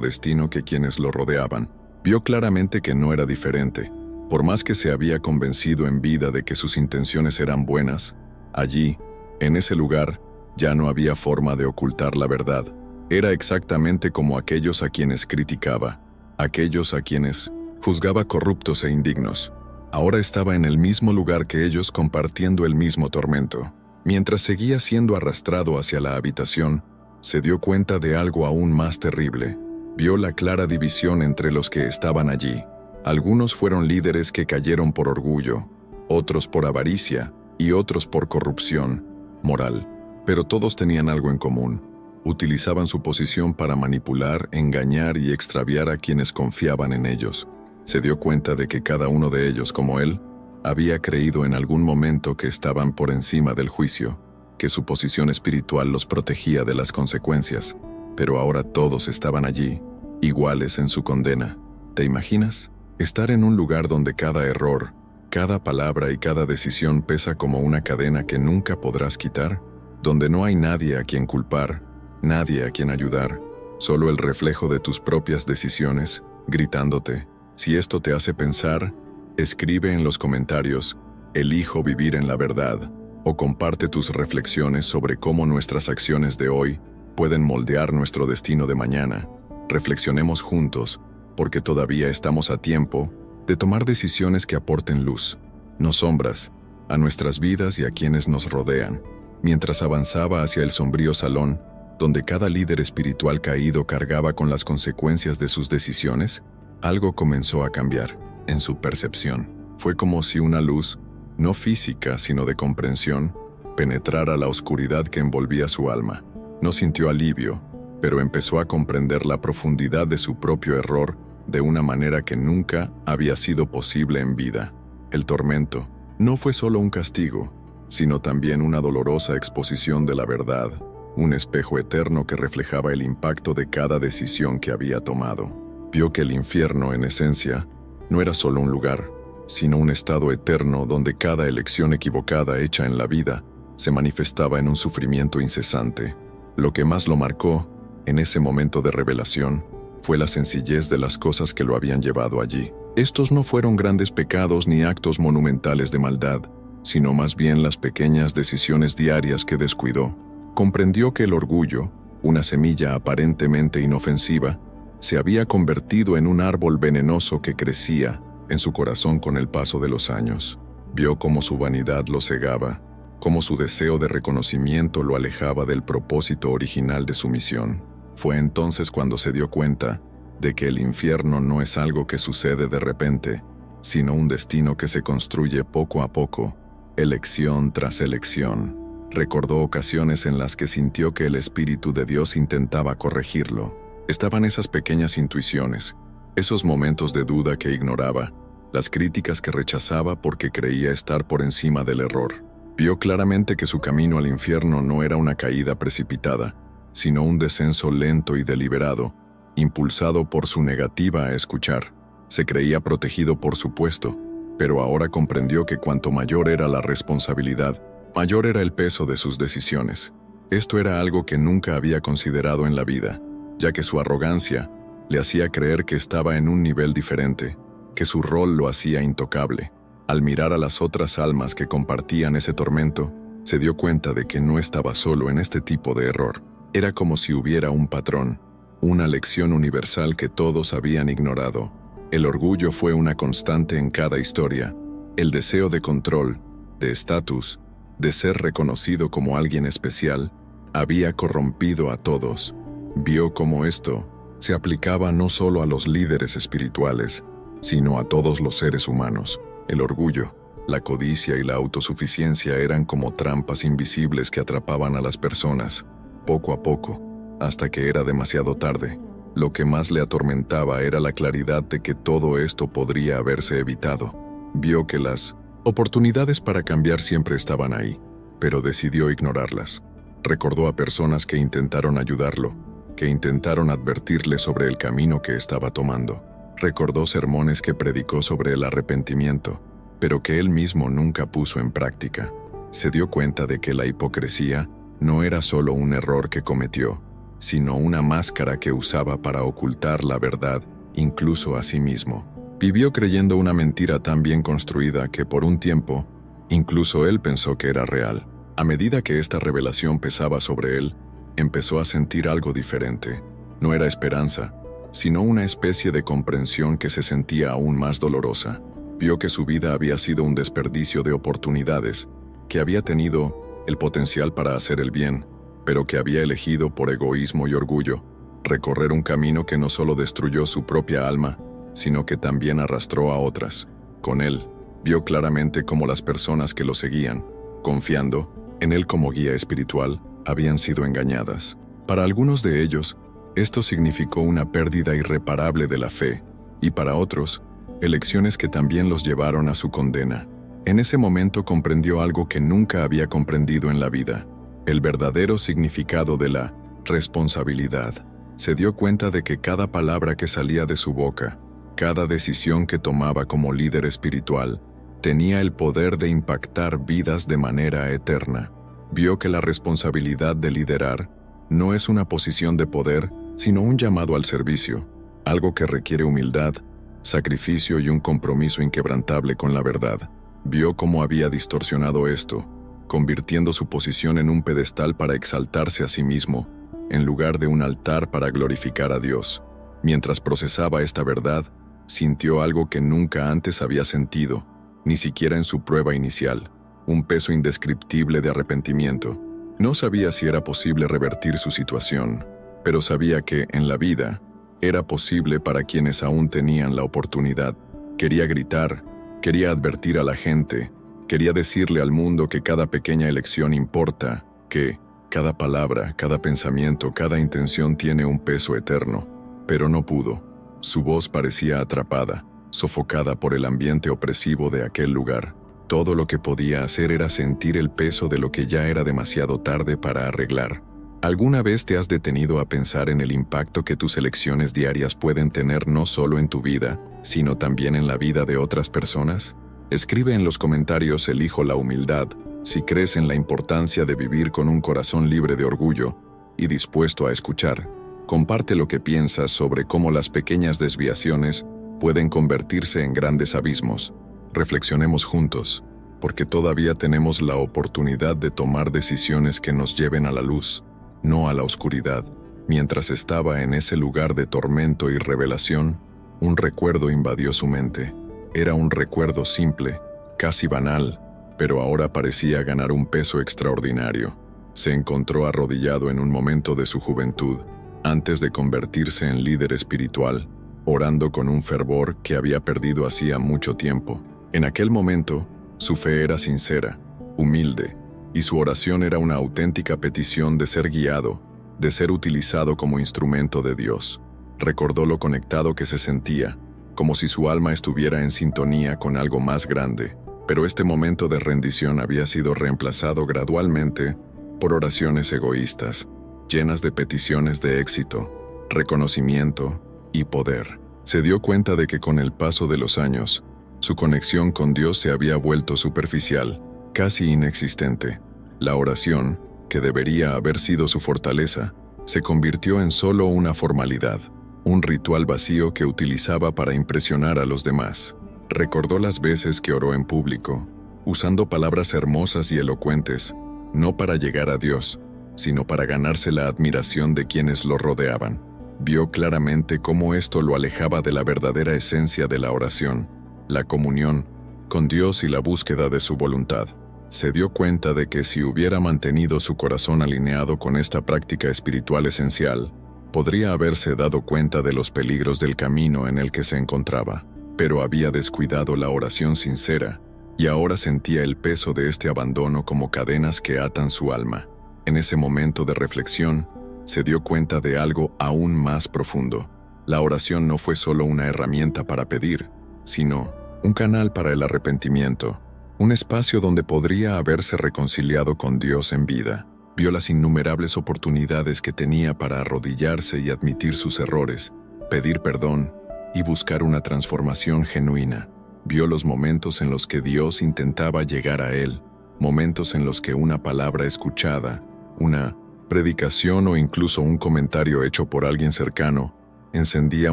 Speaker 1: destino que quienes lo rodeaban. Vio claramente que no era diferente. Por más que se había convencido en vida de que sus intenciones eran buenas, allí, en ese lugar, ya no había forma de ocultar la verdad. Era exactamente como aquellos a quienes criticaba, aquellos a quienes juzgaba corruptos e indignos. Ahora estaba en el mismo lugar que ellos compartiendo el mismo tormento. Mientras seguía siendo arrastrado hacia la habitación, se dio cuenta de algo aún más terrible. Vio la clara división entre los que estaban allí. Algunos fueron líderes que cayeron por orgullo, otros por avaricia y otros por corrupción moral. Pero todos tenían algo en común. Utilizaban su posición para manipular, engañar y extraviar a quienes confiaban en ellos. Se dio cuenta de que cada uno de ellos, como él, había creído en algún momento que estaban por encima del juicio, que su posición espiritual los protegía de las consecuencias, pero ahora todos estaban allí, iguales en su condena. ¿Te imaginas? Estar en un lugar donde cada error, cada palabra y cada decisión pesa como una cadena que nunca podrás quitar, donde no hay nadie a quien culpar, nadie a quien ayudar, solo el reflejo de tus propias decisiones, gritándote. Si esto te hace pensar, escribe en los comentarios, elijo vivir en la verdad, o comparte tus reflexiones sobre cómo nuestras acciones de hoy pueden moldear nuestro destino de mañana. Reflexionemos juntos, porque todavía estamos a tiempo de tomar decisiones que aporten luz, no sombras, a nuestras vidas y a quienes nos rodean. Mientras avanzaba hacia el sombrío salón, donde cada líder espiritual caído cargaba con las consecuencias de sus decisiones, algo comenzó a cambiar en su percepción. Fue como si una luz, no física sino de comprensión, penetrara la oscuridad que envolvía su alma. No sintió alivio, pero empezó a comprender la profundidad de su propio error de una manera que nunca había sido posible en vida. El tormento no fue solo un castigo, sino también una dolorosa exposición de la verdad, un espejo eterno que reflejaba el impacto de cada decisión que había tomado. Vio que el infierno, en esencia, no era solo un lugar, sino un estado eterno donde cada elección equivocada hecha en la vida se manifestaba en un sufrimiento incesante. Lo que más lo marcó, en ese momento de revelación, fue la sencillez de las cosas que lo habían llevado allí. Estos no fueron grandes pecados ni actos monumentales de maldad, sino más bien las pequeñas decisiones diarias que descuidó. Comprendió que el orgullo, una semilla aparentemente inofensiva, se había convertido en un árbol venenoso que crecía en su corazón con el paso de los años. Vio cómo su vanidad lo cegaba, cómo su deseo de reconocimiento lo alejaba del propósito original de su misión. Fue entonces cuando se dio cuenta de que el infierno no es algo que sucede de repente, sino un destino que se construye poco a poco, elección tras elección. Recordó ocasiones en las que sintió que el Espíritu de Dios intentaba corregirlo. Estaban esas pequeñas intuiciones, esos momentos de duda que ignoraba, las críticas que rechazaba porque creía estar por encima del error. Vio claramente que su camino al infierno no era una caída precipitada, sino un descenso lento y deliberado, impulsado por su negativa a escuchar. Se creía protegido por su puesto, pero ahora comprendió que cuanto mayor era la responsabilidad, mayor era el peso de sus decisiones. Esto era algo que nunca había considerado en la vida, ya que su arrogancia le hacía creer que estaba en un nivel diferente, que su rol lo hacía intocable. Al mirar a las otras almas que compartían ese tormento, se dio cuenta de que no estaba solo en este tipo de error. Era como si hubiera un patrón, una lección universal que todos habían ignorado. El orgullo fue una constante en cada historia. El deseo de control, de estatus, de ser reconocido como alguien especial, había corrompido a todos. Vio cómo esto se aplicaba no solo a los líderes espirituales, sino a todos los seres humanos. El orgullo, la codicia y la autosuficiencia eran como trampas invisibles que atrapaban a las personas, poco a poco, hasta que era demasiado tarde. Lo que más le atormentaba era la claridad de que todo esto podría haberse evitado. Vio que las oportunidades para cambiar siempre estaban ahí, pero decidió ignorarlas. Recordó a personas que intentaron ayudarlo, que intentaron advertirle sobre el camino que estaba tomando. Recordó sermones que predicó sobre el arrepentimiento, pero que él mismo nunca puso en práctica. Se dio cuenta de que la hipocresía no era solo un error que cometió, sino una máscara que usaba para ocultar la verdad, incluso a sí mismo. Vivió creyendo una mentira tan bien construida que por un tiempo, incluso él pensó que era real. A medida que esta revelación pesaba sobre él, empezó a sentir algo diferente. No era esperanza, sino una especie de comprensión que se sentía aún más dolorosa. Vio que su vida había sido un desperdicio de oportunidades, que había tenido el potencial para hacer el bien, pero que había elegido por egoísmo y orgullo recorrer un camino que no solo destruyó su propia alma, sino que también arrastró a otras. Con él, vio claramente cómo las personas que lo seguían, confiando en él como guía espiritual, habían sido engañadas. Para algunos de ellos, esto significó una pérdida irreparable de la fe, y para otros, elecciones que también los llevaron a su condena. En ese momento comprendió algo que nunca había comprendido en la vida: el verdadero significado de la responsabilidad. Se dio cuenta de que cada palabra que salía de su boca, cada decisión que tomaba como líder espiritual, tenía el poder de impactar vidas de manera eterna. Vio que la responsabilidad de liderar no es una posición de poder, sino un llamado al servicio, algo que requiere humildad, sacrificio y un compromiso inquebrantable con la verdad. Vio cómo había distorsionado esto, convirtiendo su posición en un pedestal para exaltarse a sí mismo, en lugar de un altar para glorificar a Dios. Mientras procesaba esta verdad, sintió algo que nunca antes había sentido, ni siquiera en su prueba inicial: un peso indescriptible de arrepentimiento. No sabía si era posible revertir su situación, pero sabía que, en la vida, era posible para quienes aún tenían la oportunidad. Quería gritar, quería advertir a la gente, quería decirle al mundo que cada pequeña elección importa, que cada palabra, cada pensamiento, cada intención tiene un peso eterno. Pero no pudo. Su voz parecía atrapada, sofocada por el ambiente opresivo de aquel lugar. Todo lo que podía hacer era sentir el peso de lo que ya era demasiado tarde para arreglar. ¿Alguna vez te has detenido a pensar en el impacto que tus elecciones diarias pueden tener no solo en tu vida, sino también en la vida de otras personas? Escribe en los comentarios "Elijo la humildad" si crees en la importancia de vivir con un corazón libre de orgullo y dispuesto a escuchar. Comparte lo que piensas sobre cómo las pequeñas desviaciones pueden convertirse en grandes abismos. Reflexionemos juntos, porque todavía tenemos la oportunidad de tomar decisiones que nos lleven a la luz, no a la oscuridad. Mientras estaba en ese lugar de tormento y revelación, un recuerdo invadió su mente. Era un recuerdo simple, casi banal, pero ahora parecía ganar un peso extraordinario. Se encontró arrodillado en un momento de su juventud, antes de convertirse en líder espiritual, orando con un fervor que había perdido hacía mucho tiempo. En aquel momento, su fe era sincera, humilde, y su oración era una auténtica petición de ser guiado, de ser utilizado como instrumento de Dios. Recordó lo conectado que se sentía, como si su alma estuviera en sintonía con algo más grande, pero este momento de rendición había sido reemplazado gradualmente por oraciones egoístas, llenas de peticiones de éxito, reconocimiento y poder. Se dio cuenta de que con el paso de los años, su conexión con Dios se había vuelto superficial, casi inexistente. La oración, que debería haber sido su fortaleza, se convirtió en solo una formalidad, un ritual vacío que utilizaba para impresionar a los demás. Recordó las veces que oró en público, usando palabras hermosas y elocuentes, no para llegar a Dios, sino para ganarse la admiración de quienes lo rodeaban. Vio claramente cómo esto lo alejaba de la verdadera esencia de la oración, la comunión con Dios y la búsqueda de su voluntad. Se dio cuenta de que si hubiera mantenido su corazón alineado con esta práctica espiritual esencial, podría haberse dado cuenta de los peligros del camino en el que se encontraba, pero había descuidado la oración sincera, y ahora sentía el peso de este abandono como cadenas que atan su alma. En ese momento de reflexión, se dio cuenta de algo aún más profundo. La oración no fue solo una herramienta para pedir, sino un canal para el arrepentimiento, un espacio donde podría haberse reconciliado con Dios en vida. Vio las innumerables oportunidades que tenía para arrodillarse y admitir sus errores, pedir perdón y buscar una transformación genuina. Vio los momentos en los que Dios intentaba llegar a él, momentos en los que una palabra escuchada, una predicación o incluso un comentario hecho por alguien cercano, encendía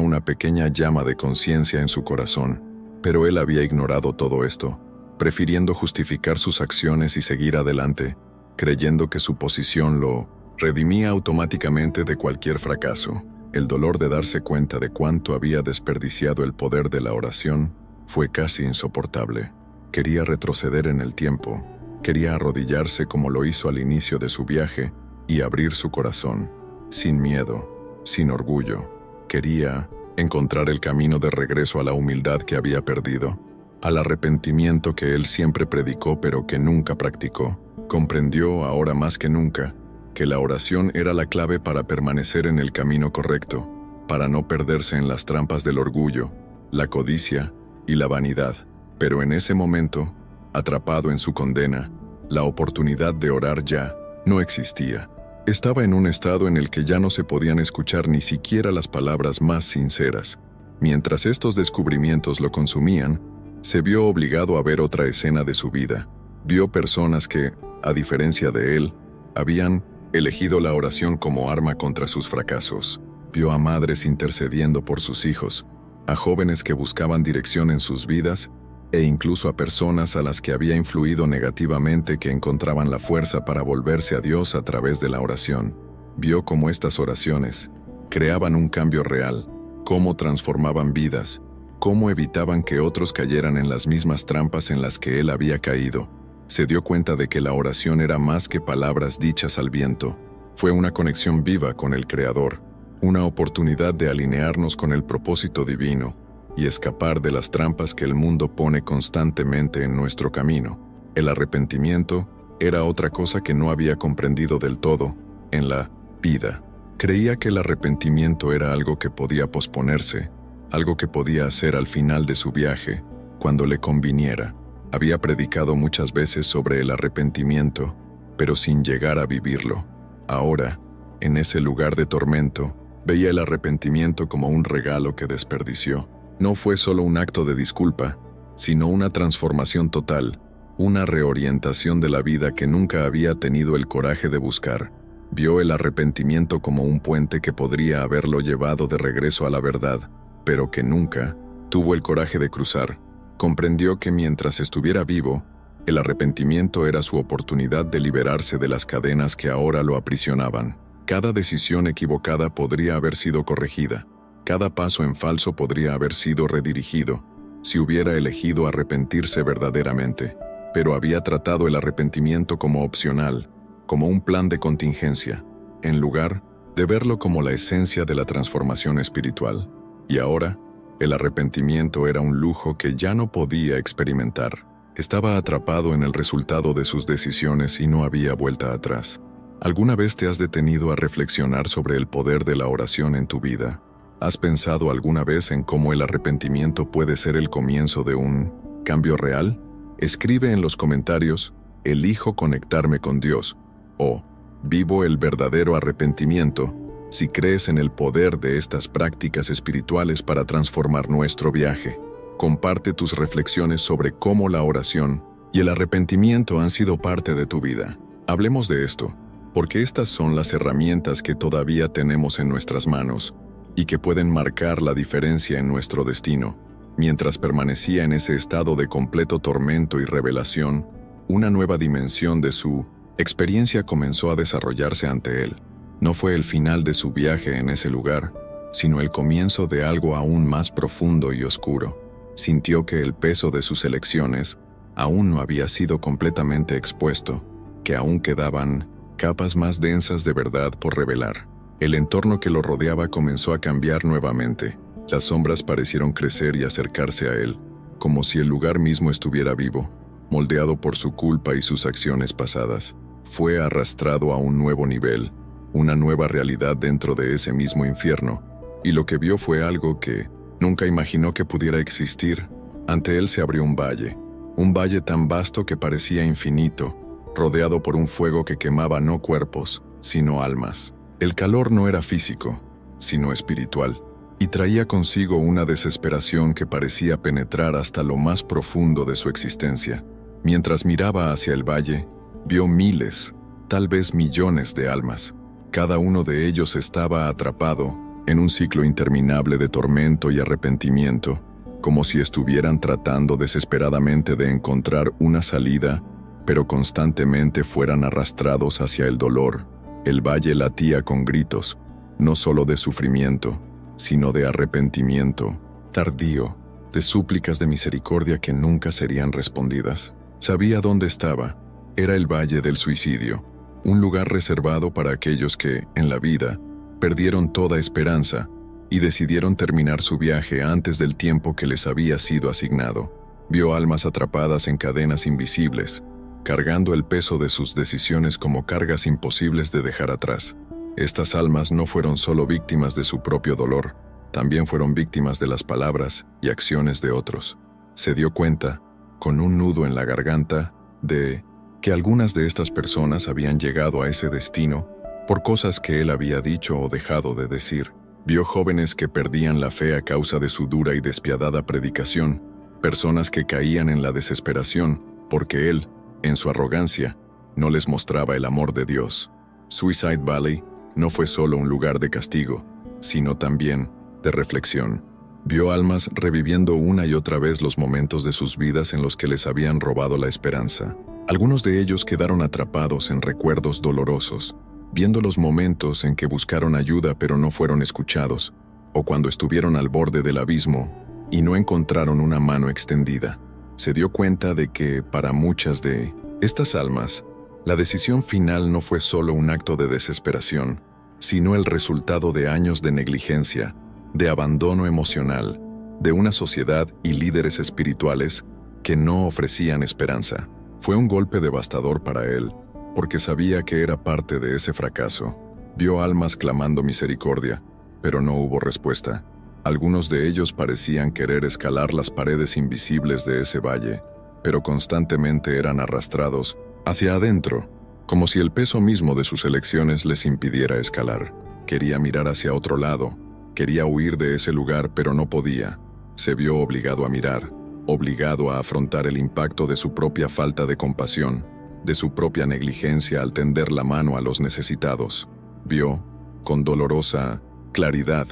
Speaker 1: una pequeña llama de conciencia en su corazón. Pero él había ignorado todo esto, prefiriendo justificar sus acciones y seguir adelante, creyendo que su posición lo redimía automáticamente de cualquier fracaso. El dolor de darse cuenta de cuánto había desperdiciado el poder de la oración fue casi insoportable. Quería retroceder en el tiempo, quería arrodillarse como lo hizo al inicio de su viaje y abrir su corazón, sin miedo, sin orgullo. Quería encontrar el camino de regreso a la humildad que había perdido, al arrepentimiento que él siempre predicó pero que nunca practicó. Comprendió ahora más que nunca que la oración era la clave para permanecer en el camino correcto, para no perderse en las trampas del orgullo, la codicia y la vanidad. Pero en ese momento, atrapado en su condena, la oportunidad de orar ya no existía. Estaba en un estado en el que ya no se podían escuchar ni siquiera las palabras más sinceras. Mientras estos descubrimientos lo consumían, se vio obligado a ver otra escena de su vida. Vio personas que, a diferencia de él, habían elegido la oración como arma contra sus fracasos. Vio a madres intercediendo por sus hijos, a jóvenes que buscaban dirección en sus vidas, e incluso a personas a las que había influido negativamente que encontraban la fuerza para volverse a Dios a través de la oración. Vio cómo estas oraciones creaban un cambio real, cómo transformaban vidas, cómo evitaban que otros cayeran en las mismas trampas en las que él había caído. Se dio cuenta de que la oración era más que palabras dichas al viento. Fue una conexión viva con el Creador, una oportunidad de alinearnos con el propósito divino y escapar de las trampas que el mundo pone constantemente en nuestro camino. El arrepentimiento era otra cosa que no había comprendido del todo en la vida. Creía que el arrepentimiento era algo que podía posponerse, algo que podía hacer al final de su viaje, cuando le conviniera. Había predicado muchas veces sobre el arrepentimiento, pero sin llegar a vivirlo. Ahora, en ese lugar de tormento, veía el arrepentimiento como un regalo que desperdició. No fue solo un acto de disculpa, sino una transformación total, una reorientación de la vida que nunca había tenido el coraje de buscar. Vio el arrepentimiento como un puente que podría haberlo llevado de regreso a la verdad, pero que nunca tuvo el coraje de cruzar. Comprendió que mientras estuviera vivo, el arrepentimiento era su oportunidad de liberarse de las cadenas que ahora lo aprisionaban. Cada decisión equivocada podría haber sido corregida. Cada paso en falso podría haber sido redirigido, si hubiera elegido arrepentirse verdaderamente. Pero había tratado el arrepentimiento como opcional, como un plan de contingencia, en lugar de verlo como la esencia de la transformación espiritual. Y ahora, el arrepentimiento era un lujo que ya no podía experimentar. Estaba atrapado en el resultado de sus decisiones y no había vuelta atrás. ¿Alguna vez te has detenido a reflexionar sobre el poder de la oración en tu vida? ¿Has pensado alguna vez en cómo el arrepentimiento puede ser el comienzo de un cambio real? Escribe en los comentarios, elijo conectarme con Dios, o vivo el verdadero arrepentimiento, si crees en el poder de estas prácticas espirituales para transformar nuestro viaje. Comparte tus reflexiones sobre cómo la oración y el arrepentimiento han sido parte de tu vida. Hablemos de esto, porque estas son las herramientas que todavía tenemos en nuestras manos y que pueden marcar la diferencia en nuestro destino. Mientras permanecía en ese estado de completo tormento y revelación, una nueva dimensión de su experiencia comenzó a desarrollarse ante él. No fue el final de su viaje en ese lugar, sino el comienzo de algo aún más profundo y oscuro. Sintió que el peso de sus elecciones aún no había sido completamente expuesto, que aún quedaban capas más densas de verdad por revelar. El entorno que lo rodeaba comenzó a cambiar nuevamente. Las sombras parecieron crecer y acercarse a él, como si el lugar mismo estuviera vivo, moldeado por su culpa y sus acciones pasadas. Fue arrastrado a un nuevo nivel, una nueva realidad dentro de ese mismo infierno, y lo que vio fue algo que nunca imaginó que pudiera existir. Ante él se abrió un valle tan vasto que parecía infinito, rodeado por un fuego que quemaba no cuerpos, sino almas. El calor no era físico, sino espiritual, y traía consigo una desesperación que parecía penetrar hasta lo más profundo de su existencia. Mientras miraba hacia el valle, vio miles, tal vez millones de almas. Cada uno de ellos estaba atrapado en un ciclo interminable de tormento y arrepentimiento, como si estuvieran tratando desesperadamente de encontrar una salida, pero constantemente fueran arrastrados hacia el dolor. El valle latía con gritos, no solo de sufrimiento, sino de arrepentimiento tardío, de súplicas de misericordia que nunca serían respondidas. Sabía dónde estaba. Era el Valle del Suicidio, un lugar reservado para aquellos que, en la vida, perdieron toda esperanza y decidieron terminar su viaje antes del tiempo que les había sido asignado. Vio almas atrapadas en cadenas invisibles, cargando el peso de sus decisiones como cargas imposibles de dejar atrás. Estas almas no fueron solo víctimas de su propio dolor, también fueron víctimas de las palabras y acciones de otros. Se dio cuenta, con un nudo en la garganta, de que algunas de estas personas habían llegado a ese destino por cosas que él había dicho o dejado de decir. Vio jóvenes que perdían la fe a causa de su dura y despiadada predicación, personas que caían en la desesperación porque él, en su arrogancia, no les mostraba el amor de Dios. Suicide Valley no fue solo un lugar de castigo, sino también de reflexión. Vio almas reviviendo una y otra vez los momentos de sus vidas en los que les habían robado la esperanza. Algunos de ellos quedaron atrapados en recuerdos dolorosos, viendo los momentos en que buscaron ayuda pero no fueron escuchados, o cuando estuvieron al borde del abismo y no encontraron una mano extendida. Se dio cuenta de que, para muchas de estas almas, la decisión final no fue solo un acto de desesperación, sino el resultado de años de negligencia, de abandono emocional, de una sociedad y líderes espirituales que no ofrecían esperanza. Fue un golpe devastador para él, porque sabía que era parte de ese fracaso. Vio almas clamando misericordia, pero no hubo respuesta. Algunos de ellos parecían querer escalar las paredes invisibles de ese valle, pero constantemente eran arrastrados hacia adentro, como si el peso mismo de sus elecciones les impidiera escalar. Quería mirar hacia otro lado, quería huir de ese lugar, pero no podía. Se vio obligado a mirar, obligado a afrontar el impacto de su propia falta de compasión, de su propia negligencia al tender la mano a los necesitados. Vio, con dolorosa claridad,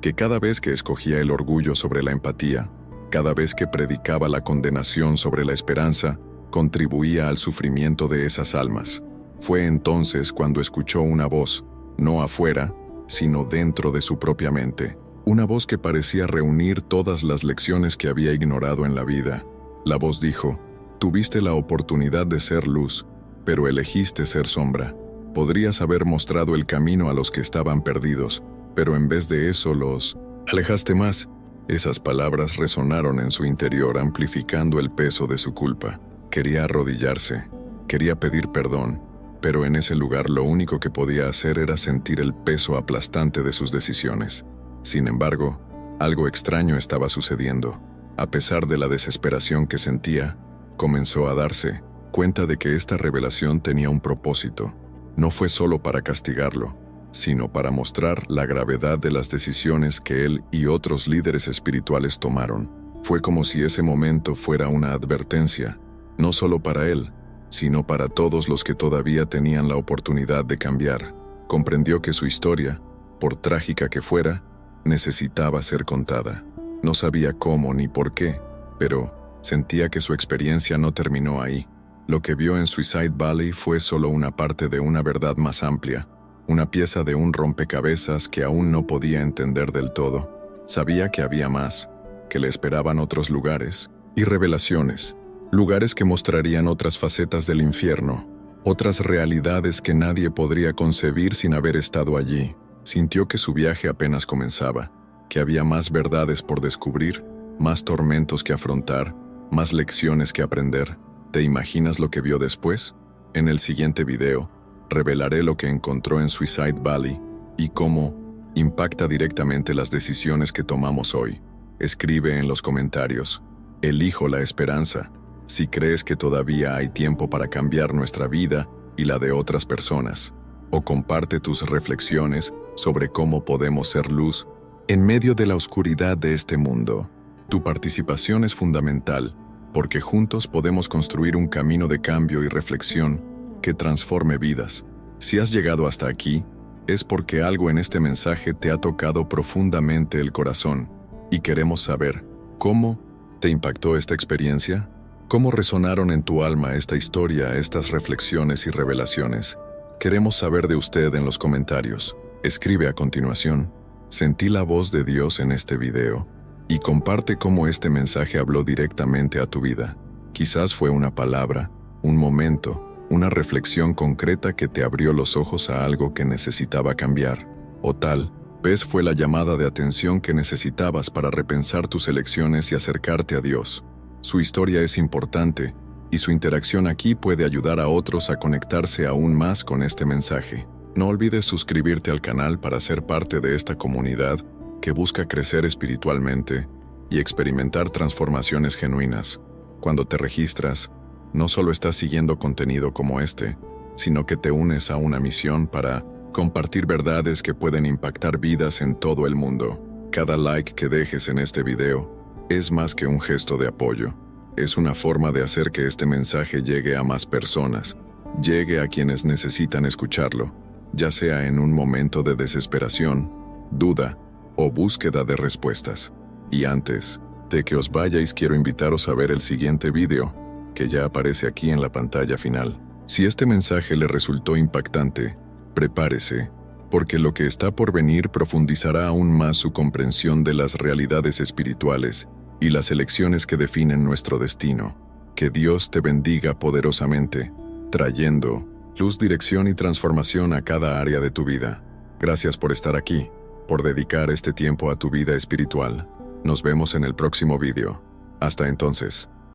Speaker 1: que cada vez que escogía el orgullo sobre la empatía, cada vez que predicaba la condenación sobre la esperanza, contribuía al sufrimiento de esas almas. Fue entonces cuando escuchó una voz, no afuera, sino dentro de su propia mente, una voz que parecía reunir todas las lecciones que había ignorado en la vida. La voz dijo: «Tuviste la oportunidad de ser luz, pero elegiste ser sombra. Podrías haber mostrado el camino a los que estaban perdidos, pero en vez de eso los alejaste más». Esas palabras resonaron en su interior, amplificando el peso de su culpa. Quería arrodillarse, quería pedir perdón, pero en ese lugar lo único que podía hacer era sentir el peso aplastante de sus decisiones. Sin embargo, algo extraño estaba sucediendo. A pesar de la desesperación que sentía, comenzó a darse cuenta de que esta revelación tenía un propósito. No fue solo para castigarlo, sino para mostrar la gravedad de las decisiones que él y otros líderes espirituales tomaron. Fue como si ese momento fuera una advertencia, no solo para él, sino para todos los que todavía tenían la oportunidad de cambiar. Comprendió que su historia, por trágica que fuera, necesitaba ser contada. No sabía cómo ni por qué, pero sentía que su experiencia no terminó ahí. Lo que vio en Suicide Valley fue solo una parte de una verdad más amplia, una pieza de un rompecabezas que aún no podía entender del todo. Sabía que había más, que le esperaban otros lugares y revelaciones, lugares que mostrarían otras facetas del infierno, otras realidades que nadie podría concebir sin haber estado allí. Sintió que su viaje apenas comenzaba, que había más verdades por descubrir, más tormentos que afrontar, más lecciones que aprender. ¿Te imaginas lo que vio después? En el siguiente video, revelaré lo que encontró en Suicide Valley y cómo impacta directamente las decisiones que tomamos hoy. Escribe en los comentarios: elijo la esperanza, si crees que todavía hay tiempo para cambiar nuestra vida y la de otras personas, o comparte tus reflexiones sobre cómo podemos ser luz en medio de la oscuridad de este mundo. Tu participación es fundamental, porque juntos podemos construir un camino de cambio y reflexión que transforme vidas. Si has llegado hasta aquí, es porque algo en este mensaje te ha tocado profundamente el corazón, y queremos saber, ¿cómo te impactó esta experiencia? ¿Cómo resonaron en tu alma esta historia, estas reflexiones y revelaciones? Queremos saber de usted en los comentarios. Escribe a continuación, sentí la voz de Dios en este video, y comparte cómo este mensaje habló directamente a tu vida. Quizás fue una palabra, un momento, una reflexión concreta que te abrió los ojos a algo que necesitaba cambiar, o tal vez fue la llamada de atención que necesitabas para repensar tus elecciones y acercarte a Dios. Su historia es importante, y su interacción aquí puede ayudar a otros a conectarse aún más con este mensaje. No olvides suscribirte al canal para ser parte de esta comunidad que busca crecer espiritualmente y experimentar transformaciones genuinas. Cuando te registras, no solo estás siguiendo contenido como este, sino que te unes a una misión para compartir verdades que pueden impactar vidas en todo el mundo. Cada like que dejes en este video es más que un gesto de apoyo. Es una forma de hacer que este mensaje llegue a más personas, llegue a quienes necesitan escucharlo, ya sea en un momento de desesperación, duda o búsqueda de respuestas. Y antes de que os vayáis, quiero invitaros a ver el siguiente video, que ya aparece aquí en la pantalla final. Si este mensaje le resultó impactante, prepárese, porque lo que está por venir profundizará aún más su comprensión de las realidades espirituales y las elecciones que definen nuestro destino. Que Dios te bendiga poderosamente, trayendo luz, dirección y transformación a cada área de tu vida. Gracias por estar aquí, por dedicar este tiempo a tu vida espiritual. Nos vemos en el próximo video. Hasta entonces.